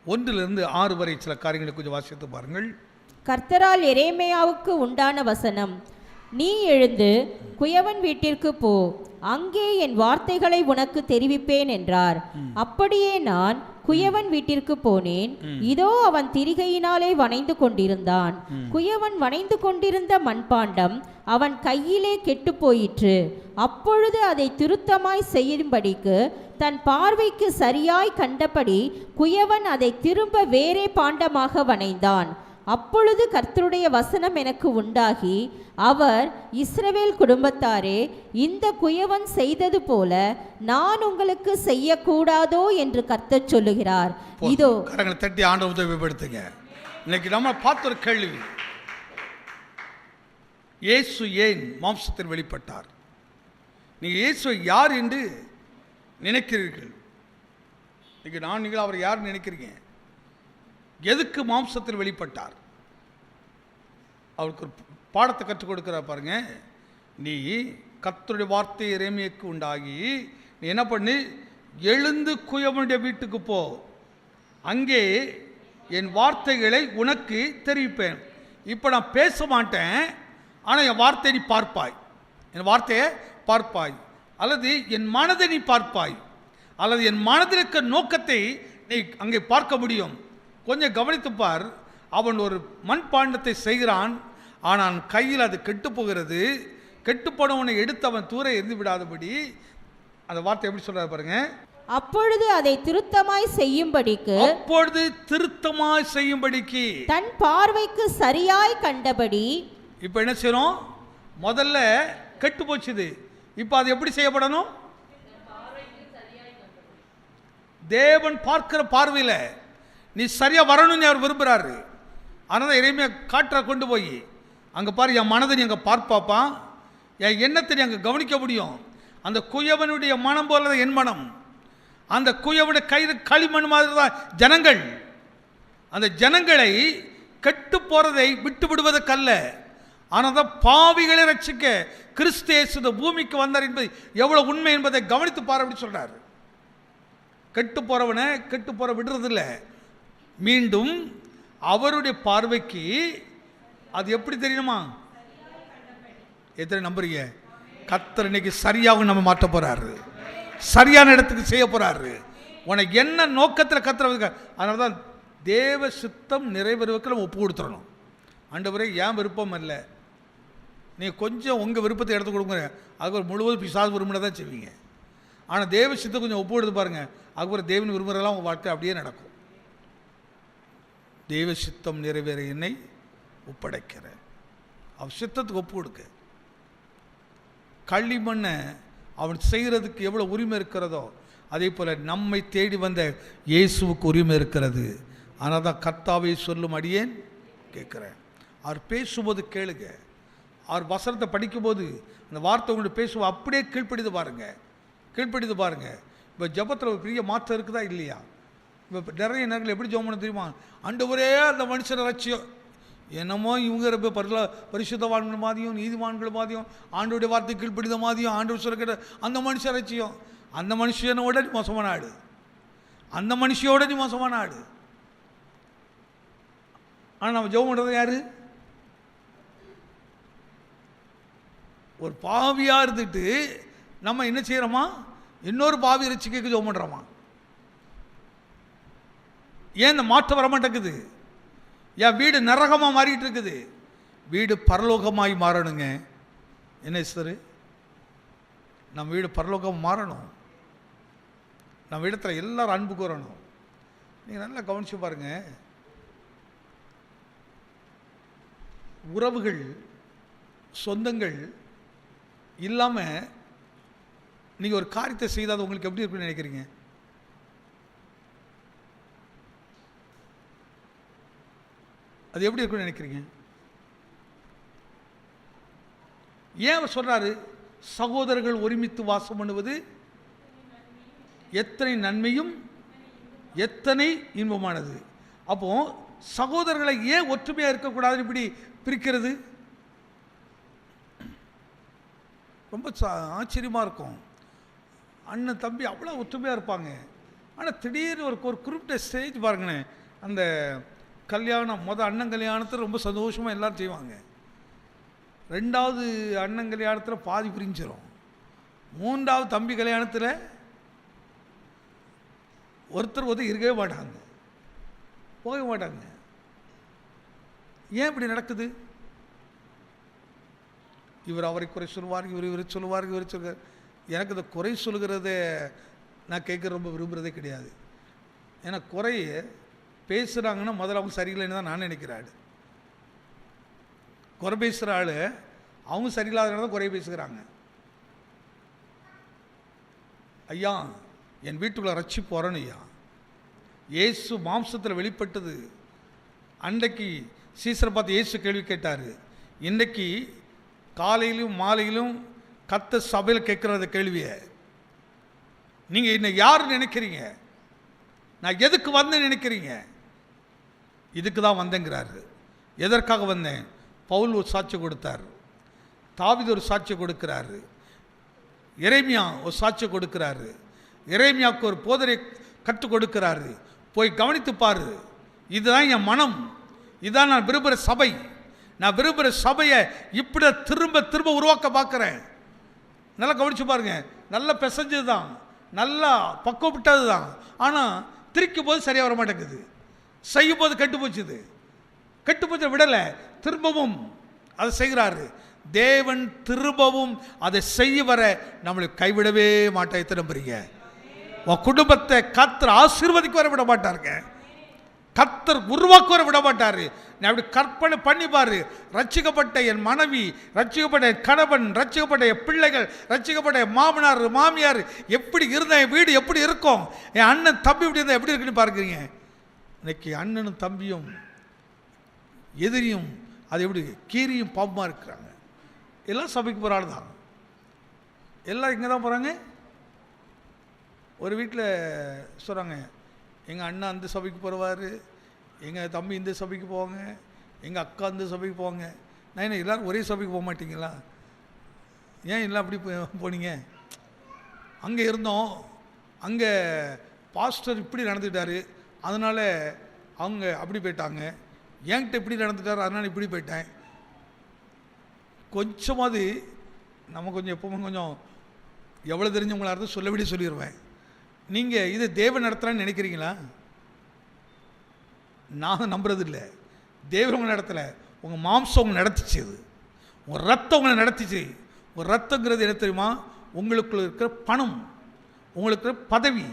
1-6 வரை சில காரியங்களை கொஞ்சம் வாசித்து பாருங்கள். கர்த்தரால் எரேமியாவுக்கு உண்டான வசனம்: நீ எழுந்து குயவன் வீட்டிற்கு போ, அங்கே என் வார்த்தைகளை உனக்கு தெரிவிப்பேன் என்றார். அப்படியே நான் குயவன் வீட்டிற்கு போனேன். இதோ அவன் திரிகையினாலே வணைந்து கொண்டிருந்தான். குயவன் வணைந்து கொண்டிருந்த மண்பாண்டம் அவன் கையிலே கெட்டு போயிற்று. அப்பொழுது அதை திருத்தமாய் செய்யும்படிக்கு தன் பார்வைக்கு சரியாய் கண்டபடி குயவன் அதை திரும்ப வேறே பாண்டமாக வணைந்தான். அப்பொழுது கர்த்தருடைய வசனம் எனக்கு உண்டாகி, அவர், இஸ்ரவேல் குடும்பத்தாரே, இந்த குயவன் செய்தது போல நான் உங்களுக்கு செய்யக்கூடாதோ என்று கர்த்தர் சொல்லுகிறார். இதோ கரங்களை தட்டி ஆண்டவரை உதவிப்படுத்துங்க. இன்னைக்கு நம்ம பார்த்த ஒரு கேள்வி, இயேசு ஏன் மாம்சத்தில் வெளிப்பட்டார்? நீங்கள் இயேசு யார் என்று நினைக்கிறீர்கள்? இன்னைக்கு நீங்கள் அவர் யார் நினைக்கிறீங்க? எதுக்கு மாம்சத்தில் வெளிப்பட்டார்? அவருக்கு ஒரு பாடத்தை கற்றுக் கொடுக்கிறார் பாருங்க. நீ கர்த்தருடைய வார்த்தை எரேமியாவுக்கு உண்டாகி நீ என்ன பண்ணு, எழுந்து குயவனுடைய வீட்டுக்கு போ, அங்கே என் வார்த்தைகளை உனக்கு தெரிவிப்பேன். இப்போ நான் பேச மாட்டேன், ஆனால் என் வார்த்தை நீ பார்ப்பாய், என் வார்த்தையை பார்ப்பாய், அல்லது என் மனதை நீ பார்ப்பாய், அல்லது என் மனதில் இருக்க நோக்கத்தை நீ அங்கே பார்க்க முடியும். கொஞ்சம் கவனித்துப்பார். அவன் ஒரு மண்பாண்டத்தை செய்கிறான், ஆனால் கையில் அது கெட்டு போகிறது. கெட்டு போனவனை எடுத்து அவன் தூர எரிந்து விடாதபடி, அந்த வார்த்தை எப்படி சொல்றாரு பாருங்க. அப்பொழுது அதை திருத்தமாய் செய்யும்படிக்கு தன் பார்வைக்கு சரியாய் கண்டபடி. இப்போ என்ன செய்யணும்? முதல்ல கெட்டு போச்சுது, இப்போ அது எப்படி செய்யப்படணும்? தேவன் பார்க்கிற பார்வையில் நீ சரியா வரணும்னு அவர் விரும்புகிறாரு. அதனால் எரேமியா காற்றை கொண்டு போய் அங்கே பாரு, என் மனதை நீ அங்கே பார்ப்பாப்பா, என் எண்ணத்தை நீ அங்கே கவனிக்க முடியும். அந்த குயவனுடைய மனம் போல என் மனம், அந்த குயவனுடைய கைது களிமண் மாதிரி தான் ஜனங்கள். அந்த ஜனங்களை கெட்டு போறதை விட்டு விடுவதற்கல்ல, ஆனால் தான் பாவிகளை ரட்சிக்க கிறிஸ்து இயேசு இந்த பூமிக்கு வந்தார் என்பது எவ்வளவு உண்மை என்பதை கவனித்து பாரு அப்படி சொல்றாரு. கெட்டு போறவனை கெட்டு போற விடுறதில்ல, மீண்டும் அவருடைய பார்வைக்கு அது எப்படி தெரியணுமா? எத்தனை நம்புறீங்க? கர்த்தர் இன்னைக்கு சரியாக நம்ம மாற்ற போறாரு, சரியான இடத்துக்கு செய்ய போறாரு. உனக்கு என்ன நோக்கத்தில் கர்த்தர், அதனால தான் தேவ சித்தம் நிறைவேறுவதற்கு நம்ம ஒப்பு கொடுத்துடணும். ஆண்டவரே ஏன் விருப்பம் இல்லை, நீங்கள் கொஞ்சம் உங்கள் விருப்பத்தை எடுத்து கொடுங்க, அதுக்கு முழுவதும் பிசாசு விரும்பின தான் செய்வீங்க. ஆனால் தேவ சித்தம் கொஞ்சம் ஒப்பு கொடுத்து பாருங்கள், அதுக்கப்புறம் தேவன் விரும்புகிறதெல்லாம் உங்கள் வாழ்க்கை அப்படியே நடக்கும். தேவ சித்தம் நிறைவேற என்னை ஒப்படைக்கிறேன், அவன் சித்தத்துக்கு ஒப்பு கொடுக்க. களிமண்ணை அவன் செய்கிறதுக்கு எவ்வளோ உரிமை இருக்கிறதோ அதே போல் நம்மை தேடி வந்த இயேசுவுக்கு உரிமை இருக்கிறது. ஆனால் தான் கர்த்தாவை சொல்லும் அடியேன் கேட்குறேன். அவர் பேசும்போது கேளுங்க, அவர் வசனத்தை படிக்கும்போது அந்த வார்த்தை உங்கள்கிட்ட பேசுவோம், அப்படியே கீழ்ப்படிது பாருங்கள், கீழ்ப்படிது பாருங்கள். இப்போ ஜபத்தில் ஒரு பெரிய மாற்றம் இருக்குதா இல்லையா? இப்போ நிறைய நேரங்கள் எப்படி ஜெபம் பண்ண தெரியுமா? ஆண்டவரே அந்த மனுஷனை ரட்சியம், என்னமோ இவங்க ரொம்ப பரிசுத்தவான்கள் மாதிரியும் நீதிமான்கள் மாதிரியும் ஆண்டோடைய வார்த்தை கீழ்ப்படித மாதிரியும் ஆண்டவர் சொல்ல கேட்ட அந்த மனுஷன் ரட்சியம். அந்த மனுஷனோட நீ மோசமான ஆடு, அந்த மனுஷியோட நீ மோசமான ஆடு. ஆனால் நம்ம ஜெபம் பண்ணுறது யாரு? ஒரு பாவியாக இருந்துட்டு நம்ம என்ன செய்கிறோமா? இன்னொரு பாவி ரட்சிக்க ஜெபம் பண்ணுறோமா? ஏன் இந்த மாற்றம் வர மாட்டேங்குது? என் வீடு நரகமாக மாறிட்டு இருக்குது, வீடு பரலோகமாய் மாறணுங்க. என்ன சார், நம்ம வீடு பரலோகம் மாறணும், நம்ம இடத்துல எல்லாரும் அன்பு கூறணும். நீங்கள் நல்லா கவனிச்சு பாருங்க, உறவுகள் சொந்தங்கள் இல்லாமல் நீங்கள் ஒரு காரியத்தை செய்தால் உங்களுக்கு எப்படி இருக்குன்னு நினைக்கிறீங்க? அது எப்படி இருக்குன்னு நினைக்கிறீங்க? ஏன் அவர் சொல்றாரு சகோதரர்கள் ஒருமித்து வாசம் பண்ணுவது எத்தனை நன்மையும் எத்தனை இன்பமானது. அப்போ சகோதரர்களை ஏன் ஒற்றுமையாக இருக்கக்கூடாது இப்படி பிரிக்கிறது? ரொம்ப ஆச்சரியமாக இருக்கும். அண்ணன் தம்பி அவ்வளோ ஒற்றுமையாக இருப்பாங்க, ஆனால் திடீர்னு ஒரு குறிப்பிட்ட ஸ்டேஜ் பாருங்கண்ணே, அந்த கல்யாணம் அண்ணன் கல்யாணத்தில் ரொம்ப சந்தோஷமாக எல்லோரும் செய்வாங்க, ரெண்டாவது அண்ணன் கல்யாணத்தில் பாதி பிரிஞ்சிடும், மூன்றாவது தம்பி கல்யாணத்தில் ஒருத்தர் இருக்கவே மாட்டாங்க, போக மாட்டாங்க. ஏன் இப்படி நடக்குது? இவர் அவரை குறை சொல்லுவார், இவர் சொல்லுவார், இவர் சொல்லுவார். எனக்கு இந்த குறை சொல்லுகிறத நான் கேட்க ரொம்ப விரும்புகிறதே கிடையாது. ஏன்னா குறைய பேசுகிறாங்கன்னா முதல்ல அவங்க சரியில்லைன்னு தான் நான் நினைக்கிறாள். குறை பேசுகிற ஆள் அவங்க சரியில்லாதனால தான் குறைய பேசுகிறாங்க. ஐயா என் வீட்டுக்குள்ளே ரட்சிப்பு வரணும் ஐயா. இயேசு மாம்சத்தில் வெளிப்பட்டது. அன்றைக்கு சீசரை பார்த்து இயேசு கேள்வி கேட்டார். இன்றைக்கு காலையிலும் மாலையிலும் கத்த சபையில் கேட்குற கேள்வியை நீங்கள் இன்னும் யார் நினைக்கிறீங்க? நான் எதுக்கு வந்தேன்னு நினைக்கிறீங்க? இதுக்கு தான் வந்தேங்கிறாரு. எதற்காக வந்தேன்? பவுல் ஒரு சாட்சி கொடுத்தார், தாவீது ஒரு சாட்சி கொடுக்கிறாரு, எரேமியா ஒரு சாட்சி கொடுக்கிறாரு, எரேமியாவுக்கு ஒரு போதனை கற்றுக் கொடுக்கிறாரு. போய் கவனித்து பாரு, இதுதான் என் மனம், இதுதான் நான் விரும்புகிற சபை, நான் விரும்புகிற சபையை இப்படி திரும்ப திரும்ப உருவாக்க பார்க்குறேன். நல்லா கவனித்து பாருங்க. நல்லா பிசைஞ்சது தான், நல்லா பக்குவப்பட்டது தான், ஆனால் திரிக்கும் போது சரியாக வர மாட்டேங்குது, செய்யும் போது கெட்டு போச்சுது. கெட்டு போச்சு விடலை, திரும்பவும் அதை செய்கிறாரு. தேவன் திரும்பவும் அதை செய்ய வர நம்மளை கைவிடவே மாட்டா. எத்தனை நம்புறீங்க? உன் குடும்பத்தை கர்த்தர் ஆசீர்வதிக்க வர விட மாட்டாருங்க, கர்த்தர் உருவாக்க வர விட மாட்டாரு. நான் அப்படி கற்பனை பண்ணி பாரு, ரட்சிக்கப்பட்ட என் மனைவி, ரட்சிக்கப்பட்ட என் கணவன், ரட்சிக்கப்பட்ட என் பிள்ளைகள், ரட்சிக்கப்பட்ட என் மாமனார் மாமியார் எப்படி இருந்தால் என் வீடு எப்படி இருக்கும், என் அண்ணன் தம்பி இப்படி இருந்தால் எப்படி இருக்குன்னு பார்க்குறீங்க. இன்னைக்கு அண்ணனும் தம்பியும் எதிரியும் அது எப்படி கீரியும் பாம்பமாக இருக்கிறாங்க. எல்லாம் சபைக்கு போகிற ஆள் தான், எல்லாம் இங்கே தான் போகிறாங்க. ஒரு வீட்டில் சொல்கிறாங்க, எங்கள் அண்ணன் அந்த சபைக்கு போடுவார், எங்கள் தம்பி இந்த சபைக்கு போவாங்க, எங்கள் அக்கா அந்த சபைக்கு போவாங்க. நான் என்ன எல்லோரும் ஒரே சபைக்கு போக மாட்டீங்களா? ஏன் எல்லாம் அப்படி போனீங்க? அங்கே இருந்தோம், அங்கே பாஸ்டர் இப்படி நடந்துக்கிட்டாரு, அதனால் அவங்க அப்படி போயிட்டாங்க. என்கிட்ட இப்படி நடந்துட்டார், அதனால் இப்படி போயிட்டேன். கொஞ்சமாவது நம்ம கொஞ்சம் எப்பவும் கொஞ்சம் எவ்வளோ தெரிஞ்சவங்களா இருந்தால் சொல்லபடி சொல்லிடுவேன். நீங்கள் இது தேவன் நடத்துகிறான்னு நினைக்கிறீங்களா? நான் நம்புறது இல்லை. தேவன் உங்களை நடத்தலை, உங்கள் மாம்சம் உங்களை நடத்திச்சு, அது உங்கள் ரத்தம் உங்களை நடத்திச்சு. உங்கள் ரத்தங்கிறது என்ன தெரியுமா? உங்களுக்குள்ள இருக்கிற பணம், உங்களுக்கு இருக்கிற பதவி,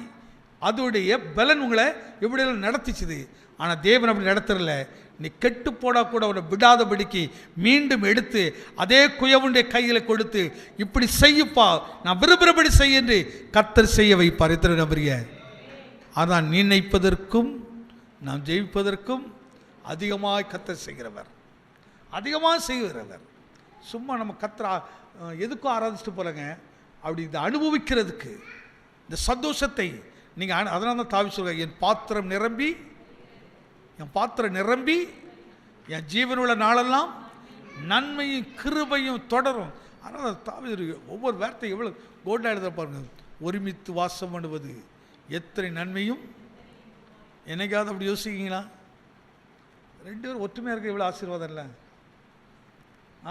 அதோடைய பலன் உங்களை எப்படியெல்லாம் நடத்திச்சுது. ஆனால் தேவன் அப்படி நடத்துறல. நீ கெட்டு போடா கூட அவனை விடாதபடிக்கு மீண்டும் எடுத்து அதே குயவனுடைய கையில் கொடுத்து இப்படி செய்யப்பா, நான் விரும்புகிறபடி செய்ய என்று கர்த்தர் செய்ய வைப்பார். எத்தனை நம்புறிய? அதான் நினைப்பதற்கும் நாம் ஜெயிப்பதற்கும் அதிகமாக கர்த்தர் செய்கிறவர், அதிகமாக செய்கிறவர். சும்மா நம்ம கர்த்தர் எதுக்கும் ஆராதிச்சுட்டு போகிறங்க, அப்படி இதை அனுபவிக்கிறதுக்கு இந்த சந்தோஷத்தை நீங்கள். அதனால தான் தாவி சொல்கிறேன், என் பாத்திரம் நிரம்பி என் ஜீவனுள்ள நாளெல்லாம் நன்மையும் கிருபையும் தொடரும். ஆனால் தாவி ஒவ்வொரு வார்த்தை எவ்வளோ கோல்டாக எழுத பாருங்க. ஒருமித்து வாசம் பண்ணுவது எத்தனை நன்மையும். என்னைக்காவது அப்படி யோசிக்கிங்களா? 2 பேரும் ஒற்றுமையாக இருக்க எவ்வளோ ஆசீர்வாதம் இல்லை?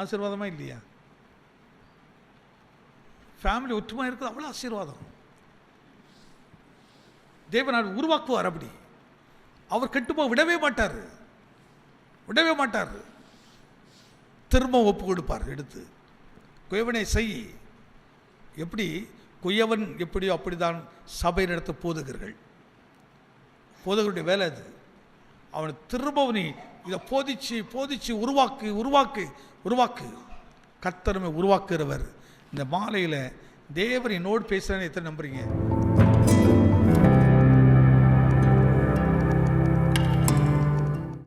ஆசீர்வாதமாக இல்லையா? ஃபேமிலி ஒற்றுமையாக இருக்குது, அவ்வளோ ஆசீர்வாதம். தேவன் உருவாக்குவார். அப்படி அவர் கெட்டுப்போ விடவே மாட்டார், திரும்ப ஒப்பு கொடுப்பார். எடுத்து குயவனை செய். குயவன் எப்படியோ அப்படிதான் சபை நடத்த போதகருடைய வேலை அது. அவனை திரும்பவும் இதை போதிச்சு உருவாக்கு. கர்த்தருமே உருவாக்குகிறவர். இந்த மாலையில் தேவன் என்னோடு பேசுகிறேன்னு எத்தனை நம்புறீங்க?